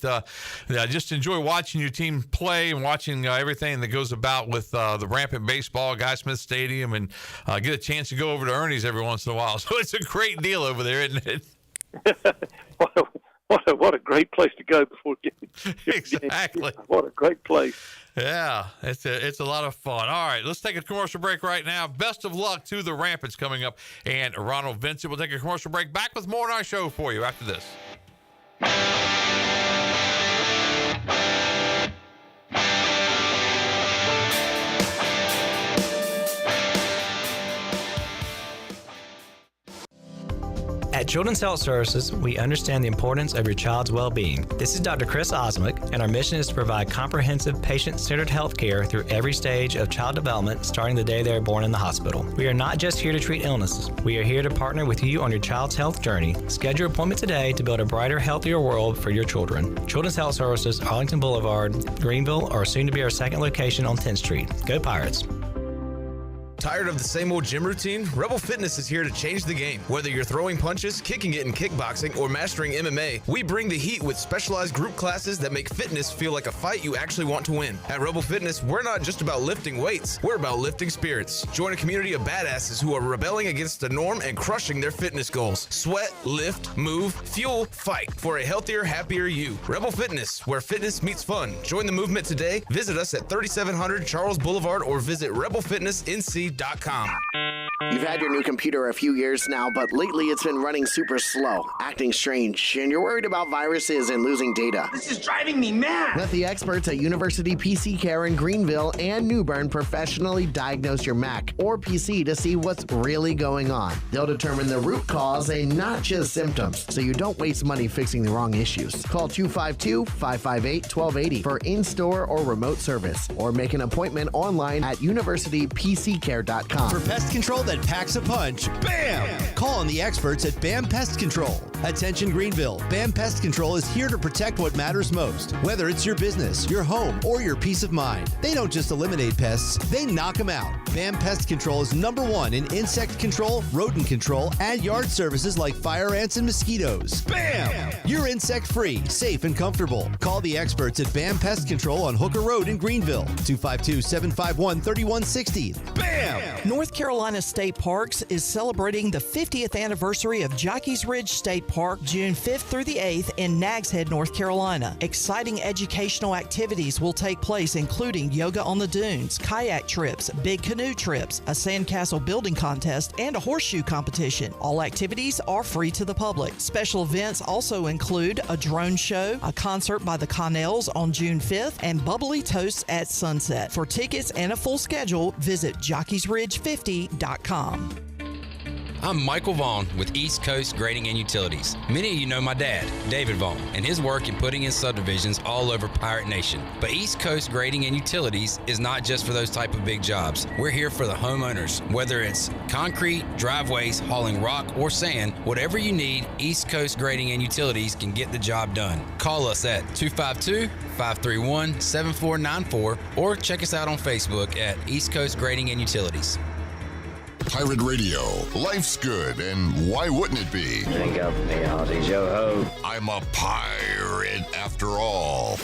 just enjoy watching your team play and watching everything that goes about with the rampant baseball, Guy Smith Stadium, and get a chance to go over to Ernie's every once in a while. So it's a great deal over there, isn't it? what a great place to go before getting exactly. What a great place. Yeah, it's a lot of fun. All right, let's take a commercial break right now. Best of luck to the Rampants coming up, and Ronald Vincent. We'll take a commercial break. Back with more on our show for you after this. At Children's Health Services, we understand the importance of your child's well-being. This is Dr. Chris Osmick, and our mission is to provide comprehensive, patient-centered health care through every stage of child development, starting the day they are born in the hospital. We are not just here to treat illnesses. We are here to partner with you on your child's health journey. Schedule your appointment today to build a brighter, healthier world for your children. Children's Health Services, Arlington Boulevard, Greenville, or soon to be our second location on 10th Street. Go Pirates! Tired of the same old gym routine? Rebel Fitness is here to change the game. Whether you're throwing punches, kicking it in kickboxing, or mastering MMA, we bring the heat with specialized group classes that make fitness feel like a fight you actually want to win. At Rebel Fitness, we're not just about lifting weights, we're about lifting spirits. Join a community of badasses who are rebelling against the norm and crushing their fitness goals. Sweat, lift, move, fuel, fight for a healthier, happier you. Rebel Fitness, where fitness meets fun. Join the movement today. Visit us at 3700 Charles Boulevard or visit rebelfitnessnc.com. You've had your new computer a few years now, but lately it's been running super slow, acting strange, and you're worried about viruses and losing data. This is driving me mad! Let the experts at University PC Care in Greenville and New Bern professionally diagnose your Mac or PC to see what's really going on. They'll determine the root cause and not just symptoms, so you don't waste money fixing the wrong issues. Call 252-558-1280 for in-store or remote service, or make an appointment online at universitypccare.com. For pest control that packs a punch, BAM! Call on the experts at BAM Pest Control. Attention Greenville, BAM Pest Control is here to protect what matters most, whether it's your business, your home, or your peace of mind. They don't just eliminate pests, they knock them out. BAM Pest Control is #1 in insect control, rodent control, and yard services like fire ants and mosquitoes. BAM! You're insect-free, safe, and comfortable. Call the experts at BAM Pest Control on Hooker Road in Greenville, 252-751-3160. BAM! North Carolina State Parks is celebrating the 50th anniversary of Jockeys Ridge State Park June 5th through the 8th in Nags Head, North Carolina. Exciting educational activities will take place, including yoga on the dunes, kayak trips, big canoe trips, a sandcastle building contest, and a horseshoe competition. All activities are free to the public. Special events also include a drone show, a concert by the Connells on June 5th, and bubbly toasts at sunset. For tickets and a full schedule, visit jockeysridge50.com. I'm Michael Vaughn with East Coast Grading and Utilities. Many of you know my dad, David Vaughn, and his work in putting in subdivisions all over Pirate Nation. But East Coast Grading and Utilities is not just for those type of big jobs. We're here for the homeowners. Whether it's concrete, driveways, hauling rock, or sand, whatever you need, East Coast Grading and Utilities can get the job done. Call us at 252-531-7494 or check us out on Facebook at East Coast Grading and Utilities. Pirate Radio. Life's good, and why wouldn't it be? Drink up me, Aussie Yo-ho. I'm a pirate after all.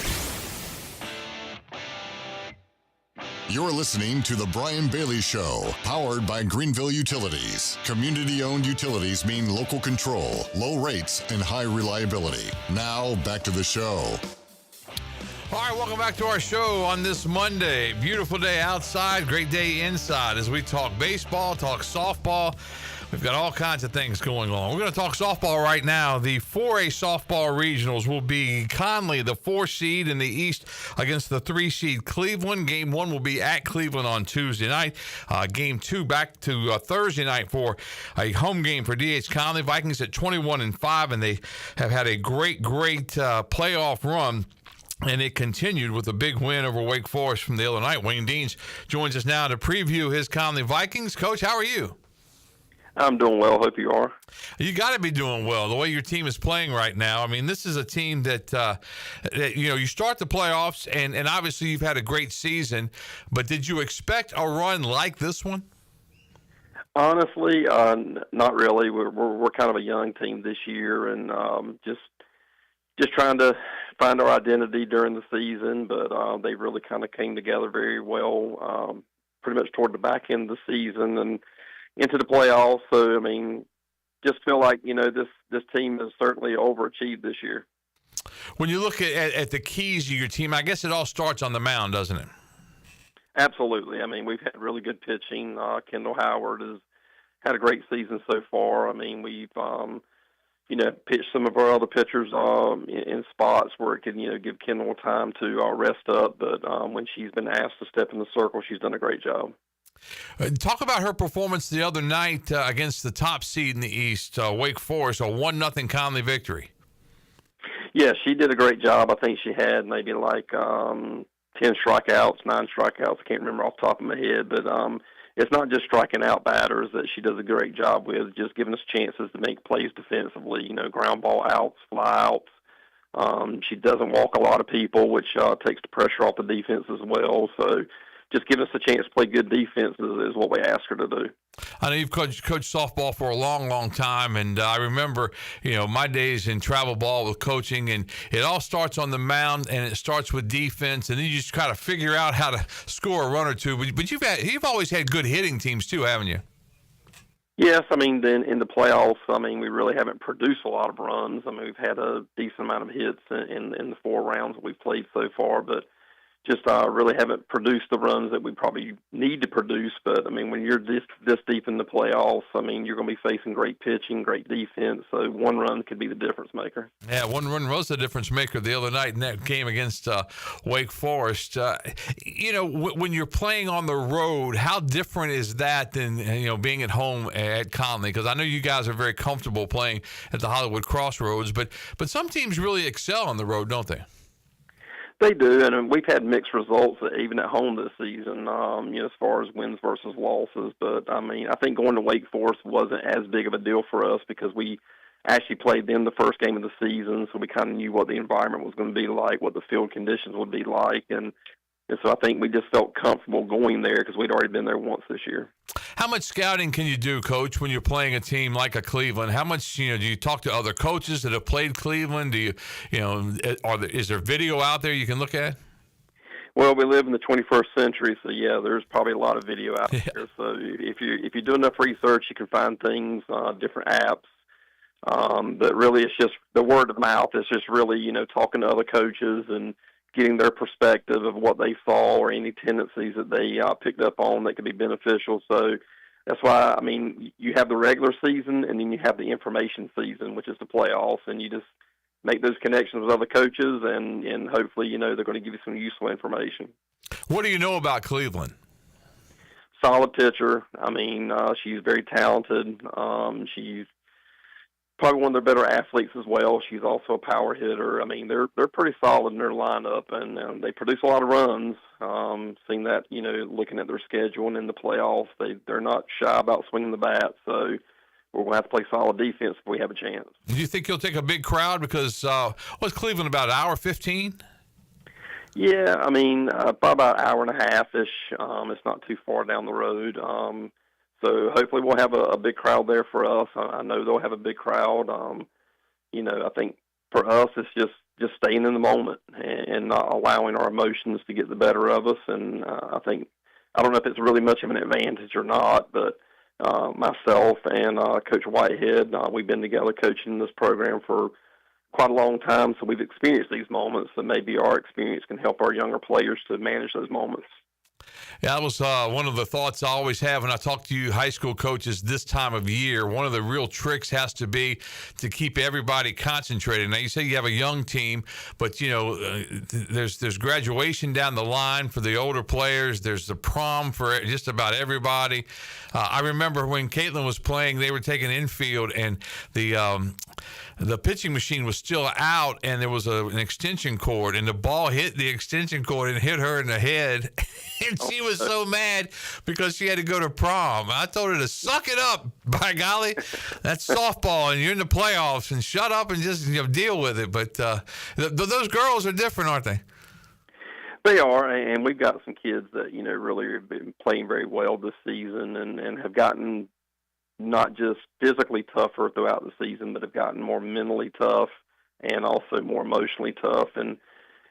You're listening to The Brian Bailey Show, powered by Greenville Utilities. Community-owned utilities mean local control, low rates, and high reliability. Now, back to the show. All right, welcome back to our show on this Monday. Beautiful day outside, great day inside as we talk baseball, talk softball. We've got all kinds of things going on. We're going to talk softball right now. The 4A softball regionals will be Conley, the 4 seed in the East, against the 3 seed Cleveland. Game 1 will be at Cleveland on Tuesday night. Game 2 back to Thursday night for a home game for D.H. Conley. Vikings at 21-5, and they have had a great playoff run. And it continued with a big win over Wake Forest from the other night. Wayne Deans joins us now to preview his Conley Vikings. Coach, how are you? I'm doing well. Hope you are. You got to be doing well the way your team is playing right now. I mean, this is a team that you start the playoffs, and obviously you've had a great season. But did you expect a run like this one? Honestly, not really. We're kind of a young team this year, and just trying to find our identity during the season, but they really kind of came together very well pretty much toward the back end of the season and into the playoffs. So, I mean, just feel like, this team has certainly overachieved this year. When you look at the keys of your team, I guess it all starts on the mound, doesn't it? Absolutely. I mean, we've had really good pitching. Kendall Howard has had a great season so far. I mean, we've pitch some of our other pitchers in spots where it can, give Kendall time to rest up. But when she's been asked to step in the circle, she's done a great job. Talk about her performance the other night against the top seed in the East, Wake Forest, a 1-0 Conley victory. Yeah, she did a great job. I think she had maybe like 10 strikeouts, 9 strikeouts. I can't remember off the top of my head, but it's not just striking out batters that she does a great job with, just giving us chances to make plays defensively, ground ball outs, fly outs. She doesn't walk a lot of people, which takes the pressure off the defense as well. So just giving us a chance to play good defense is what we ask her to do. I know you've coached softball for a long, long time, and I remember, my days in travel ball with coaching, and it all starts on the mound, and it starts with defense, and then you just kind of figure out how to score a run or two. But you've always had good hitting teams too, haven't you? Yes, I mean, then in the playoffs, we really haven't produced a lot of runs. I mean, we've had a decent amount of hits in the 4 rounds that we've played so far, but just really haven't produced the runs that we probably need to produce. But, I mean, when you're this deep in the playoffs, you're going to be facing great pitching, great defense. So one run could be the difference maker. Yeah, one run was the difference maker the other night in that game against Wake Forest. When you're playing on the road, how different is that than, being at home at Conley? Because I know you guys are very comfortable playing at the Hollywood Crossroads, but some teams really excel on the road, don't they? They do, and we've had mixed results even at home this season, as far as wins versus losses. But, I think going to Wake Forest wasn't as big of a deal for us because we actually played them the first game of the season, so we kind of knew what the environment was going to be like, what the field conditions would be like, and so I think we just felt comfortable going there because we'd already been there once this year. How much scouting can you do, Coach, when you're playing a team like a Cleveland? How much, do you talk to other coaches that have played Cleveland? Do you, is there video out there you can look at? Well, we live in the 21st century, so yeah, there's probably a lot of video out there. So if you do enough research, you can find things, different apps. But really, it's just the word of mouth. It's just really, talking to other coaches and getting their perspective of what they saw or any tendencies that they picked up on that could be beneficial. So that's why, you have the regular season and then you have the information season, which is the playoffs, and you just make those connections with other coaches, and hopefully, they're going to give you some useful information. What do you know about Cleveland? Solid pitcher. She's very talented. She's probably one of their better athletes as well. She's also a power hitter. They're pretty solid in their lineup, and they produce a lot of runs. Seeing that, looking at their schedule and in the playoffs, they're not shy about swinging the bat. So we're going to have to play solid defense if we have a chance. Do you think you'll take a big crowd? Because what's Cleveland, about an hour 15? Yeah, probably about an hour and a half-ish. It's not too far down the road. So hopefully we'll have a big crowd there for us. I know they'll have a big crowd. I think for us it's just staying in the moment and not allowing our emotions to get the better of us. And I don't know if it's really much of an advantage or not, but myself and Coach Whitehead, we've been together coaching this program for quite a long time, so we've experienced these moments, so maybe our experience can help our younger players to manage those moments. Yeah, that was one of the thoughts I always have when I talk to you high school coaches this time of year. One of the real tricks has to be to keep everybody concentrated. Now, you say you have a young team, but, there's graduation down the line for the older players. There's the prom for just about everybody. I remember when Caitlin was playing, they were taking infield, and the pitching machine was still out, and there was an extension cord, and the ball hit the extension cord and hit her in the head. And she was so mad because she had to go to prom. I told her to suck it up. By golly, that's softball, and you're in the playoffs, and shut up and just deal with it. But those girls are different, aren't they? They are, and we've got some kids that, really have been playing very well this season and have gotten not just physically tougher throughout the season, but have gotten more mentally tough and also more emotionally tough. And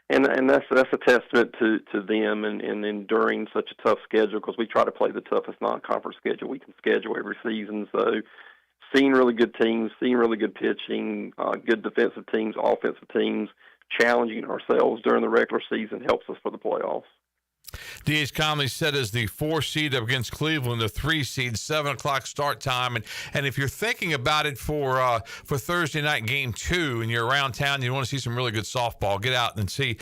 that's a testament to them and enduring such a tough schedule, because we try to play the toughest non-conference schedule we can schedule every season. So seeing really good teams, seeing really good pitching, good defensive teams, offensive teams, challenging ourselves during the regular season helps us for the playoffs. D.H. Conley set as the 4 seed up against Cleveland, the 3 seed, 7 o'clock start time. And if you're thinking about it for Thursday night game 2 and you're around town, you want to see some really good softball, get out and see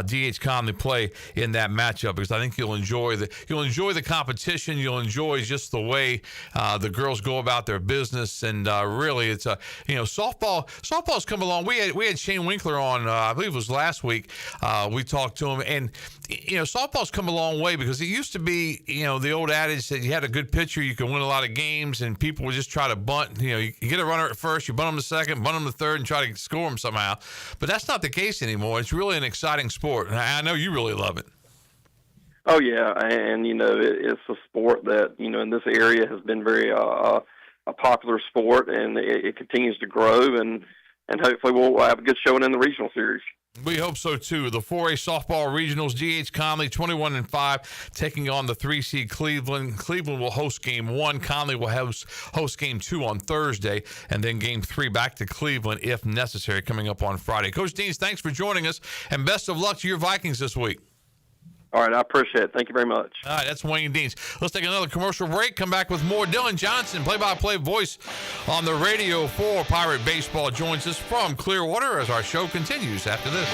D.H. Conley play in that matchup, because I think you'll enjoy the competition. You'll enjoy just the way the girls go about their business. And really, it's softball's come along. We had Shane Winkler on, I believe it was last week. We talked to him, and softball's come a long way, because it used to be, the old adage that you had a good pitcher, you can win a lot of games, and people would just try to bunt. You get a runner at first, you bunt them to second, bunt them to third, and try to score them somehow. But that's not the case anymore. It's really an exciting sport, and I know you really love it. Oh, yeah, and, it's a sport that, in this area has been very a popular sport, and it continues to grow, and hopefully we'll have a good showing in the regional series. We hope so, too. The 4A softball regionals, D.H. Conley 21-5, taking on the 3 seed Cleveland. Cleveland will host game 1. Conley will host game 2 on Thursday, and then game 3 back to Cleveland if necessary, coming up on Friday. Coach Deans, thanks for joining us, and best of luck to your Vikings this week. All right, I appreciate it. Thank you very much. All right, that's Wayne Deans. Let's take another commercial break. Come back with more. Dylan Johnson, play-by-play voice on the radio for Pirate Baseball, joins us from Clearwater as our show continues after this.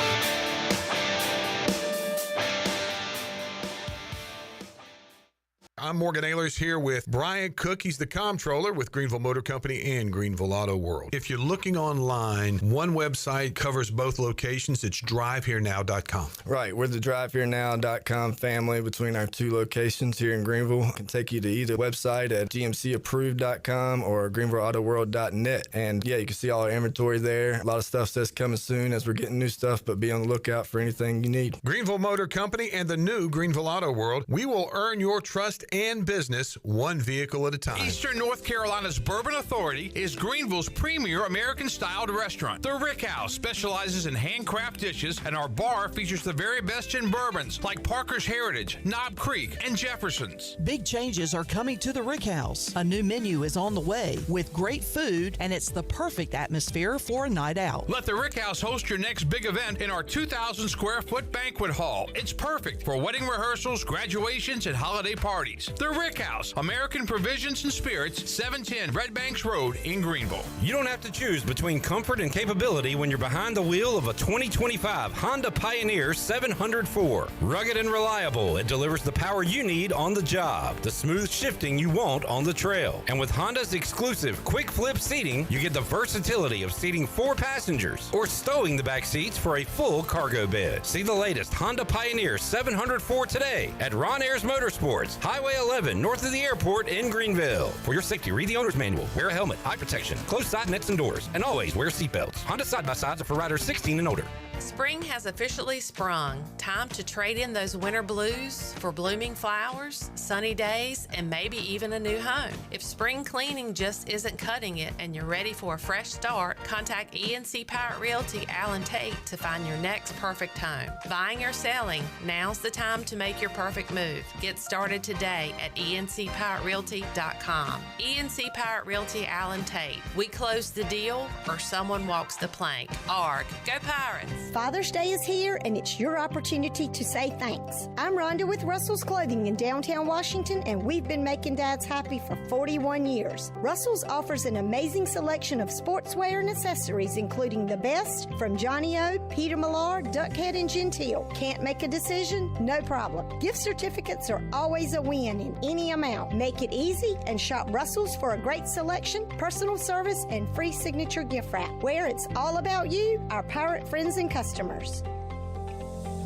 I'm Morgan Ehlers here with Brian Cook. He's the comptroller with Greenville Motor Company and Greenville Auto World. If you're looking online, one website covers both locations. It's driveherenow.com. Right. We're the driveherenow.com family between our 2 locations here in Greenville. I can take you to either website at gmcapproved.com or greenvilleautoworld.net. And yeah, you can see all our inventory there. A lot of stuff says coming soon as we're getting new stuff, but be on the lookout for anything you need. Greenville Motor Company and the new Greenville Auto World. We will earn your trust and business, one vehicle at a time. Eastern North Carolina's Bourbon Authority is Greenville's premier American-styled restaurant. The Rick House specializes in handcraft dishes, and our bar features the very best in bourbons like Parker's Heritage, Knob Creek, and Jefferson's. Big changes are coming to the Rick House. A new menu is on the way with great food, and it's the perfect atmosphere for a night out. Let the Rick House host your next big event in our 2,000 square foot banquet hall. It's perfect for wedding rehearsals, graduations, and holiday parties. The Rick House, American Provisions and Spirits, 710 Red Banks Road in Greenville. You don't have to choose between comfort and capability when you're behind the wheel of a 2025 Honda Pioneer 704. Rugged and reliable, it delivers the power you need on the job, the smooth shifting you want on the trail. And with Honda's exclusive quick flip seating, you get the versatility of seating 4 passengers or stowing the back seats for a full cargo bed. See the latest Honda Pioneer 704 today at Ron Ayers Motorsports, Highway 11, north of the airport in Greenville. For your safety, read the owner's manual, wear a helmet, eye protection, close side necks and doors, and always wear seatbelts. Honda side-by-sides are for riders 16 and older. Spring has officially sprung. Time to trade in those winter blues for blooming flowers, sunny days, and maybe even a new home. If spring cleaning just isn't cutting it and you're ready for a fresh start, contact ENC Pirate Realty Alan Tate to find your next perfect home. Buying or selling, now's the time to make your perfect move. Get started today at encpiraterealty.com. ENC Pirate Realty Alan Tate. We close the deal or someone walks the plank. ARG. Go Pirates! Father's Day is here, and it's your opportunity to say thanks. I'm Rhonda with Russell's Clothing in downtown Washington, and we've been making dads happy for 41 years. Russell's offers an amazing selection of sportswear and accessories, including the best from Johnny O, Peter Millar, Duckhead, and Gentile. Can't make a decision? No problem. Gift certificates are always a win in any amount. Make it easy and shop Russell's for a great selection, personal service, and free signature gift wrap. Where it's all about you, our pirate friends and customers.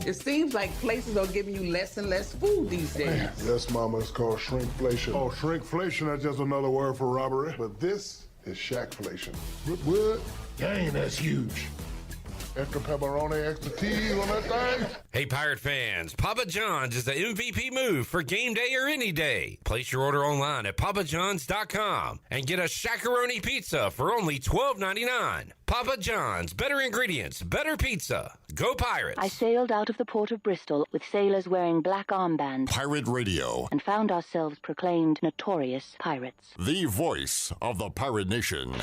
It seems like places are giving you less and less food these days. Yes, Mama, it's called shrinkflation. Oh, shrinkflation is just another word for robbery. But this is shackflation. What? Dang, that's huge. Extra pepperoni, extra cheese on that thing. Hey, Pirate fans, Papa John's is the MVP move for game day or any day. Place your order online at papajohns.com and get a Shackaroni pizza for only $12.99. Papa John's, better ingredients, better pizza. Go Pirates! I sailed out of the port of Bristol with sailors wearing black armbands. Pirate Radio. And found ourselves proclaimed notorious pirates. The voice of the pirate nation.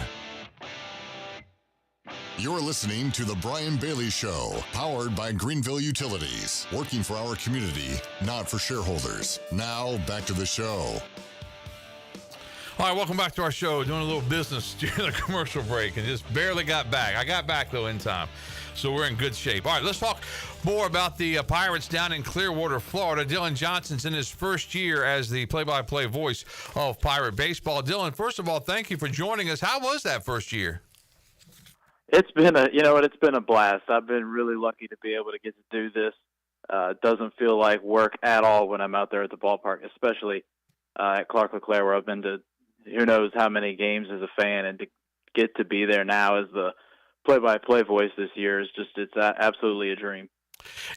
You're listening to The Brian Bailey Show, powered by Greenville Utilities, working for our community, not for shareholders. Now, back to the show. All right, welcome back to our show. Doing a little business during the commercial break and just barely got back. I got back, though, in time, so we're in good shape. All right, let's talk more about the Pirates down in Clearwater, Florida. Dylan Johnson's in his first year as the play-by-play voice of Pirate Baseball. Dylan, first of all, thank you for joining us. How was that first year? It's been it's been a blast. I've been really lucky to be able to get to do this. It doesn't feel like work at all when I'm out there at the ballpark, especially at Clark LeClaire, where I've been to who knows how many games as a fan, and to get to be there now as the play-by-play voice this year is it's absolutely a dream.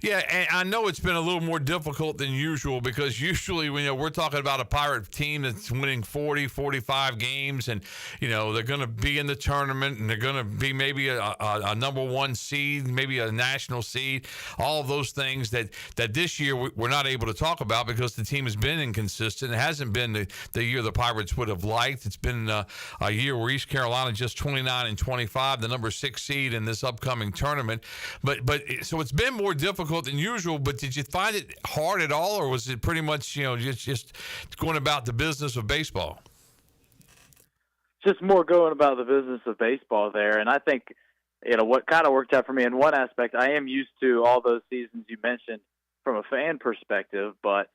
Yeah, and I know it's been a little more difficult than usual because usually we're talking about a Pirate team that's winning 40, 45 games, and they're going to be in the tournament, and they're going to be maybe a number one seed, maybe a national seed, all of those things that this year we're not able to talk about because the team has been inconsistent. It hasn't been the year the Pirates would have liked. It's been a year where East Carolina just 29-25, the number 6 seed in this upcoming tournament. But so it's been more difficult than usual, but did you find it hard at all, or was it pretty much just going about the business of baseball? Just more going about the business of baseball there, and I think what kind of worked out for me in one aspect, I am used to all those seasons you mentioned from a fan perspective, but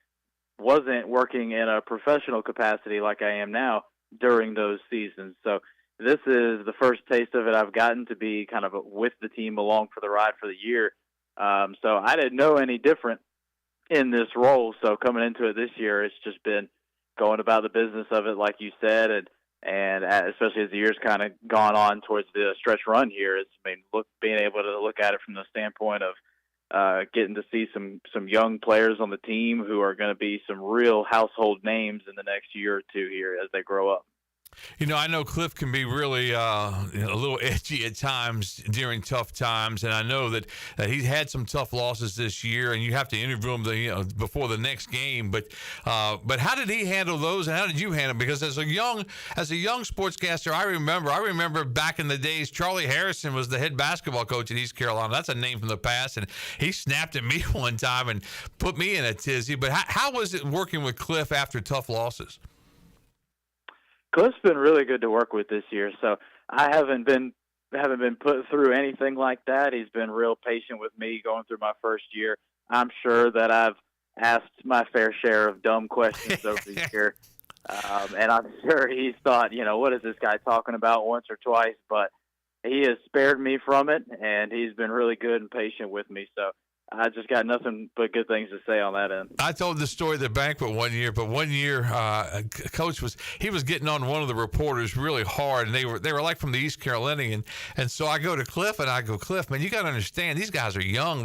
wasn't working in a professional capacity like I am now during those seasons. So this is the first taste of it I've gotten, to be kind of with the team along for the ride for the year. So I didn't know any different in this role. So coming into it this year, it's just been going about the business of it, like you said, and especially as the year's kind of gone on towards the stretch run here, being able to look at it from the standpoint of getting to see some young players on the team who are going to be some real household names in the next year or two here as they grow up. You know, I know Cliff can be really a little edgy at times during tough times, and I know that he's had some tough losses this year, and you have to interview him before the next game. But how did he handle those, and how did you handle them? Because as a young sportscaster, I remember back in the days, Charlie Harrison was the head basketball coach at East Carolina. That's a name from the past, and he snapped at me one time and put me in a tizzy. But how was it working with Cliff after tough losses? Cliff's been really good to work with this year, so I haven't been put through anything like that. He's been real patient with me going through my first year. I'm sure that I've asked my fair share of dumb questions over the year, and I'm sure he's thought, what is this guy talking about once or twice, but he has spared me from it, and he's been really good and patient with me, so I just got nothing but good things to say on that end. I told this story at the banquet one year, but one year, Coach was getting on one of the reporters really hard, and they were like from the East Carolinian, and so I go to Cliff and I go, Cliff, man, you got to understand these guys are young.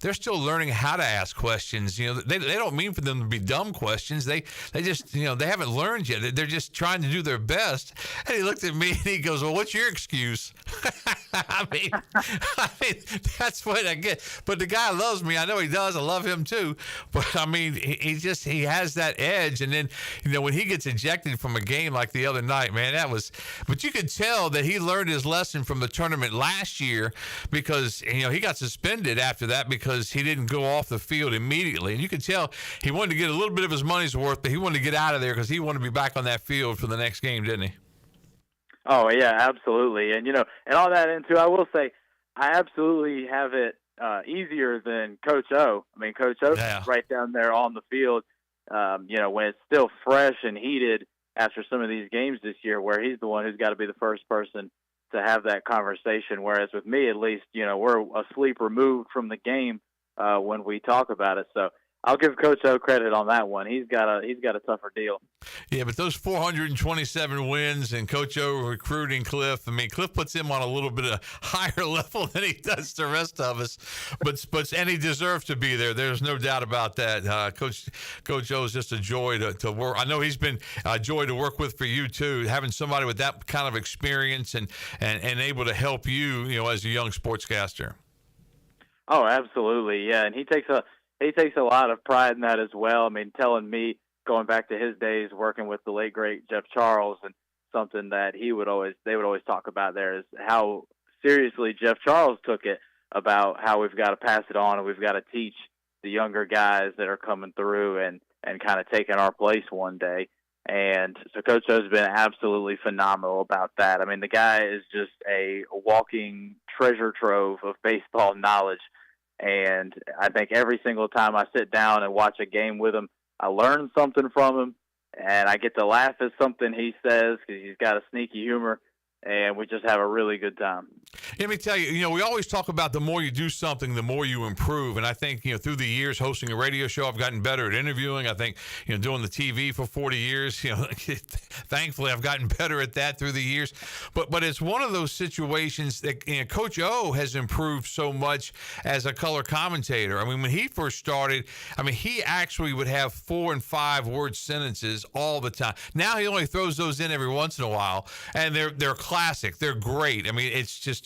They're still learning how to ask questions. They don't mean for them to be dumb questions. They just they haven't learned yet. They're just trying to do their best. And he looked at me and he goes, well, what's your excuse? I mean, that's what I get. But the guy loves me. I know he does. I love him too. But I mean, he has that edge. And then, when he gets ejected from a game like the other night, man, but you could tell that he learned his lesson from the tournament last year because, he got suspended after that because he didn't go off the field immediately. And you could tell he wanted to get a little bit of his money's worth, but he wanted to get out of there because he wanted to be back on that field for the next game, didn't he? Oh, yeah, absolutely. And, and all that into, I will say, I absolutely have it easier than Coach O. I mean, Coach O's right down there on the field, when it's still fresh and heated after some of these games this year, where he's the one who's got to be the first person to have that conversation. Whereas with me, at least, we're a sleep removed from the game when we talk about it. So I'll give Coach O credit on that one. He's got a tougher deal. Yeah, but those 427 wins and Coach O recruiting Cliff, I mean, Cliff puts him on a little bit of higher level than he does the rest of us. But and he deserves to be there. There's no doubt about that. Coach O is just a joy to work. I know he's been a joy to work with for you too. Having somebody with that kind of experience and able to help you, as a young sportscaster. Oh, absolutely, yeah. And he takes a lot of pride in that as well. I mean, telling me, going back to his days working with the late great Jeff Charles, and something that they would always talk about there is how seriously Jeff Charles took it about how we've got to pass it on and we've got to teach the younger guys that are coming through and kind of taking our place one day. And so Coach O's been absolutely phenomenal about that. I mean, the guy is just a walking treasure trove of baseball knowledge. And I think every single time I sit down and watch a game with him, I learn something from him, and I get to laugh at something he says because he's got a sneaky humor, and we just have a really good time. Let me tell you, we always talk about the more you do something, the more you improve. And I think, through the years hosting a radio show, I've gotten better at interviewing. I think, doing the TV for 40 years, thankfully I've gotten better at that through the years. But it's one of those situations that Coach O has improved so much as a color commentator. I mean, when he first started, he actually would have 4 and 5 word sentences all the time. Now he only throws those in every once in a while, and they're classic. They're great. I mean, it's just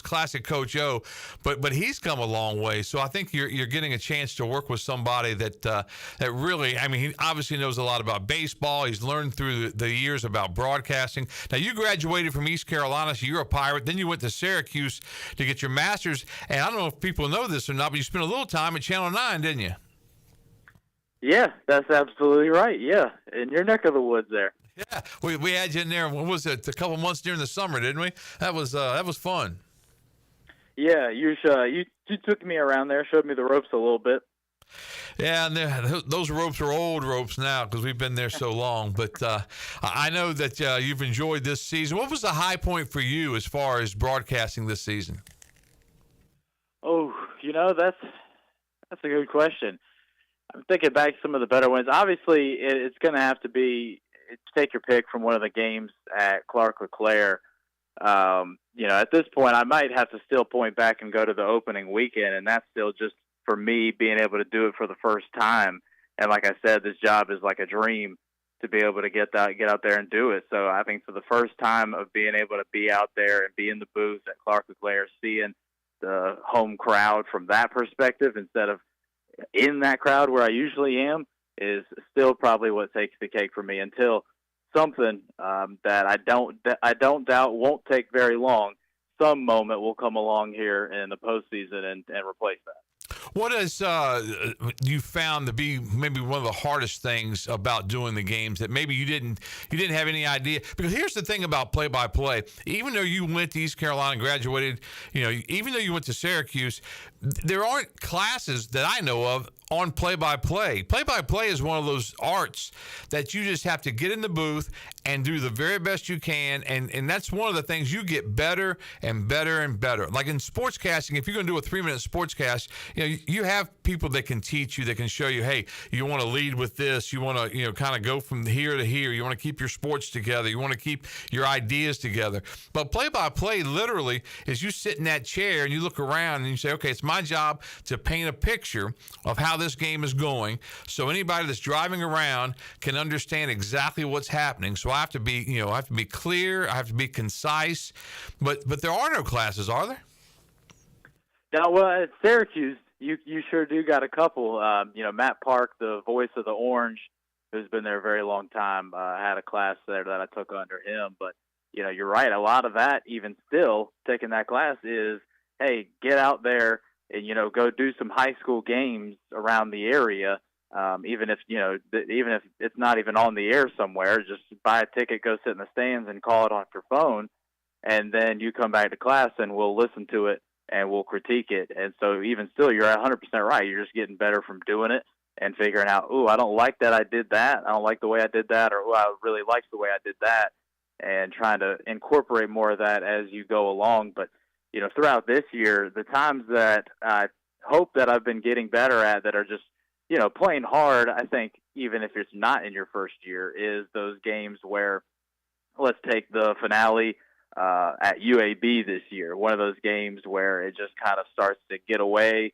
classic Coach O, but he's come a long way. So I think you're getting a chance to work with somebody that really, he obviously knows a lot about baseball. He's learned through the years about broadcasting. Now, you graduated from East Carolina, so you're a Pirate. Then you went to Syracuse to get your master's. And I don't know if people know this or not, but you spent a little time at Channel 9, didn't you? Yeah, that's absolutely right. Yeah, in your neck of the woods there. Yeah, we had you in there. What was it? A couple months during the summer, didn't we? That was fun. Yeah, you took me around there, showed me the ropes a little bit. Yeah, and those ropes are old ropes now because we've been there so long. But I know that you've enjoyed this season. What was the high point for you as far as broadcasting this season? Oh, that's a good question. I'm thinking back to some of the better ones. Obviously, it's going to have to be. Take your pick from one of the games at Clark LeClaire. At this point, I might have to still point back and go to the opening weekend, and that's still just for me, being able to do it for the first time. And like I said, this job is like a dream to be able to get out there and do it. So I think for the first time of being able to be out there and be in the booth at Clark LeClaire, seeing the home crowd from that perspective instead of in that crowd where I usually am, is still probably what takes the cake for me until something that I don't doubt won't take very long. Some moment will come along here in the postseason and replace that. What has you found to be maybe one of the hardest things about doing the games that maybe you didn't have any idea? Because here's the thing about play-by-play. Even though you went to East Carolina and graduated, even though you went to Syracuse, there aren't classes that I know of on play-by-play. Play-by-play is one of those arts that you just have to get in the booth and do the very best you can, and that's one of the things you get better and better and better. Like in sportscasting, if you're going to do a 3-minute sportscast, you have people that can teach you, that can show you, hey, you want to lead with this, you want to kind of go from here to here, you want to keep your sports together, you want to keep your ideas together. But play-by-play literally is you sit in that chair and you look around and you say, okay, it's my job to paint a picture of how this game is going, so anybody that's driving around can understand exactly what's happening. So I have to be, I have to be clear, I have to be concise. But there are no classes, are there? Now, well, at Syracuse, you sure do got a couple. Matt Park, the voice of the Orange, who's been there a very long time, had a class there that I took under him. But you're right. A lot of that, even still taking that class, is hey, get out there and go do some high school games around the area, even if it's not even on the air somewhere. Just buy a ticket, go sit in the stands, and call it on your phone, and then you come back to class and we'll listen to it and we'll critique it. And so even still, you're 100% right. You're just getting better from doing it and figuring out, ooh, I don't like that I did that. I don't like the way I did that, or ooh, I really like the way I did that, and trying to incorporate more of that as you go along. But throughout this year, the times that I hope that I've been getting better at that are just, playing hard, I think, even if it's not in your first year, is those games where, let's take the finale at UAB this year, one of those games where it just kind of starts to get away.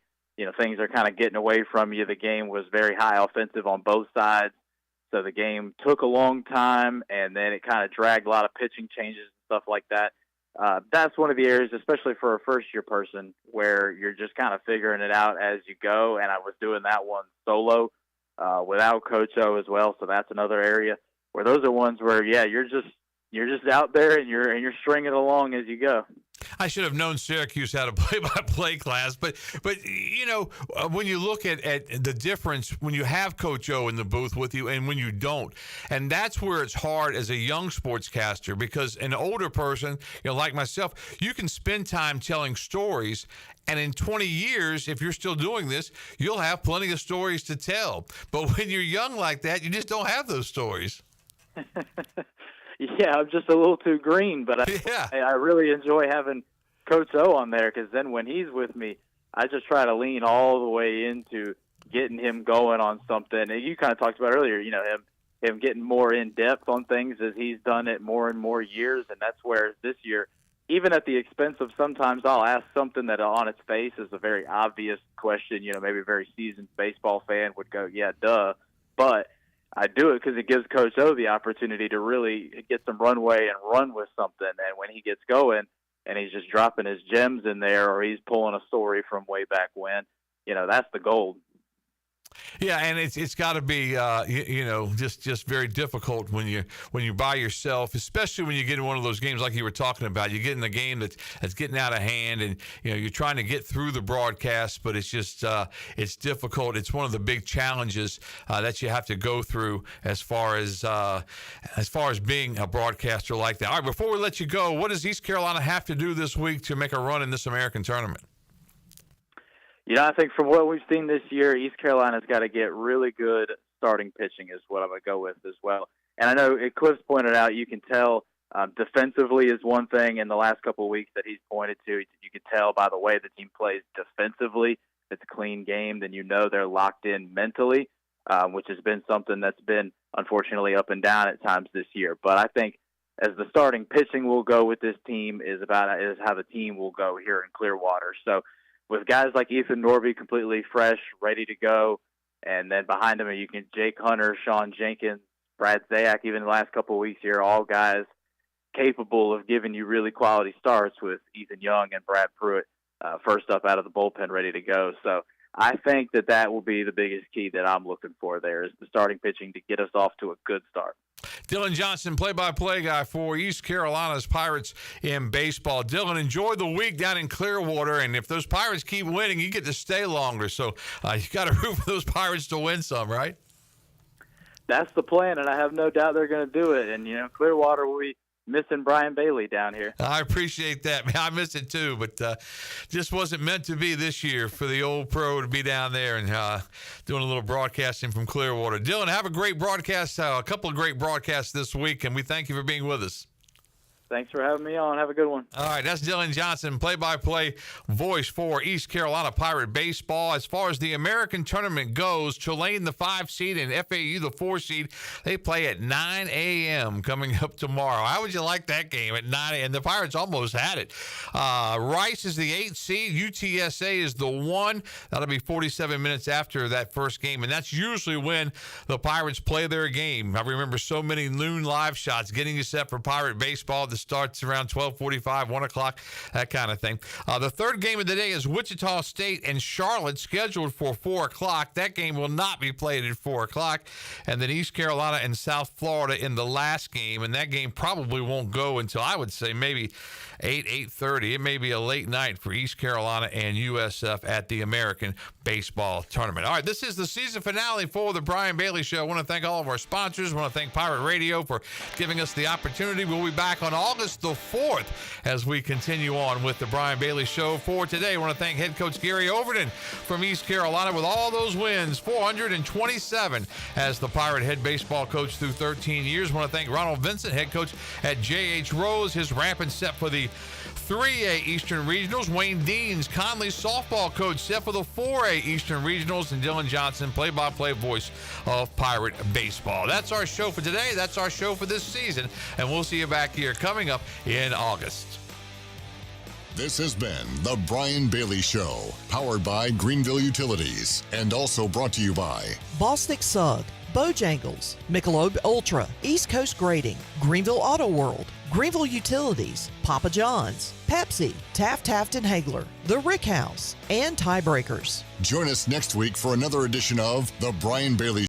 Things are kind of getting away from you. The game was very high offensive on both sides, so the game took a long time, and then it kind of dragged a lot of pitching changes and stuff like that. That's one of the areas, especially for a first-year person, where you're just kind of figuring it out as you go. And I was doing that one solo without Coach O as well, so that's another area where those are ones where, yeah, you're just out there and you're stringing along as you go. I should have known Syracuse had a play-by-play class, but when you look at the difference when you have Coach O in the booth with you and when you don't, and that's where it's hard as a young sportscaster, because an older person, like myself, you can spend time telling stories, and in 20 years, if you're still doing this, you'll have plenty of stories to tell. But when you're young like that, you just don't have those stories. Yeah, I'm just a little too green, but I really enjoy having Coach O on there, because then when he's with me, I just try to lean all the way into getting him going on something. And you kind of talked about earlier, him getting more in depth on things as he's done it more and more years, and that's where this year, even at the expense of sometimes I'll ask something that on its face is a very obvious question, maybe a very seasoned baseball fan would go, yeah, duh, but I do it because it gives Coach O the opportunity to really get some runway and run with something. And when he gets going and he's just dropping his gems in there, or he's pulling a story from way back when, that's the gold. Yeah, and it's got to be just very difficult when you're by yourself, especially when you get in one of those games like you were talking about. You get in a game that's getting out of hand, and you're trying to get through the broadcast, but it's just it's difficult. It's one of the big challenges that you have to go through as far as being a broadcaster like that. All right, before we let you go, what does East Carolina have to do this week to make a run in this American tournament? I think from what we've seen this year, East Carolina's got to get really good starting pitching is what I'm going to go with as well. And I know Cliff's pointed out, you can tell defensively is one thing in the last couple of weeks that he's pointed to. You can tell by the way the team plays defensively. It's a clean game. Then they're locked in mentally, which has been something that's been unfortunately up and down at times this year. But I think as the starting pitching will go with this team is how the team will go here in Clearwater. So with guys like Ethan Norby completely fresh, ready to go, and then behind him you can Jake Hunter, Sean Jenkins, Brad Zayak, even the last couple of weeks here, all guys capable of giving you really quality starts with Ethan Young and Brad Pruitt first up out of the bullpen ready to go. So I think that will be the biggest key that I'm looking for there is the starting pitching to get us off to a good start. Dylan Johnson, play-by-play guy for East Carolina's Pirates in baseball. Dylan, enjoy the week down in Clearwater, and if those Pirates keep winning, you get to stay longer. So you got to root for those Pirates to win some, right? That's the plan, and I have no doubt they're going to do it. And, Clearwater will be missing Brian Bailey down here. I appreciate that, man. I miss it too, but just wasn't meant to be this year for the old pro to be down there and doing a little broadcasting from Clearwater. Dylan, have a great broadcast, a couple of great broadcasts this week, and we thank you for being with us. Thanks for having me on. Have a good one. All right, that's Dylan Johnson, play-by-play voice for East Carolina Pirate Baseball. As far as the American tournament goes, Tulane, the 5 seed, and FAU, the 4 seed, they play at 9 a.m. coming up tomorrow. How would you like that game at 9 a.m.? The Pirates almost had it. Rice is the 8th seed. UTSA is the 1. That'll be 47 minutes after that first game, and that's usually when the Pirates play their game. I remember so many noon live shots getting you set for Pirate Baseball. The starts around 12:45, 1 o'clock, that kind of thing. The third game of the day is Wichita State and Charlotte, scheduled for 4 o'clock. That game will not be played at 4 o'clock. And then East Carolina and South Florida in the last game, and that game probably won't go until, I would say, maybe 8:30. It may be a late night for East Carolina and USF at the American Baseball Tournament. All right, this is the season finale for the Brian Bailey Show. I want to thank all of our sponsors. I want to thank Pirate Radio for giving us the opportunity. We'll be back on August the 4th as we continue on with the Brian Bailey Show. For today, I want to thank head coach Gary Overton from East Carolina with all those wins, 427 as the Pirate head baseball coach through 13 years. I want to thank Ronald Vincent, head coach at J.H. Rose, his rampant set for the 3A Eastern Regionals. Wayne Deans, Conley's softball coach, set for the 4A Eastern Regionals. And Dylan Johnson, play-by-play voice of Pirate Baseball. That's our show for today. That's our show for this season. And we'll see you back here coming up in August. This has been The Brian Bailey Show, powered by Greenville Utilities, and also brought to you by Bostic Sugg, Bojangles, Michelob Ultra, East Coast Grading, Greenville Auto World, Greenville Utilities, Papa John's, Pepsi, Taft Hagler, The Rick House, and Tiebreakers. Join us next week for another edition of The Brian Bailey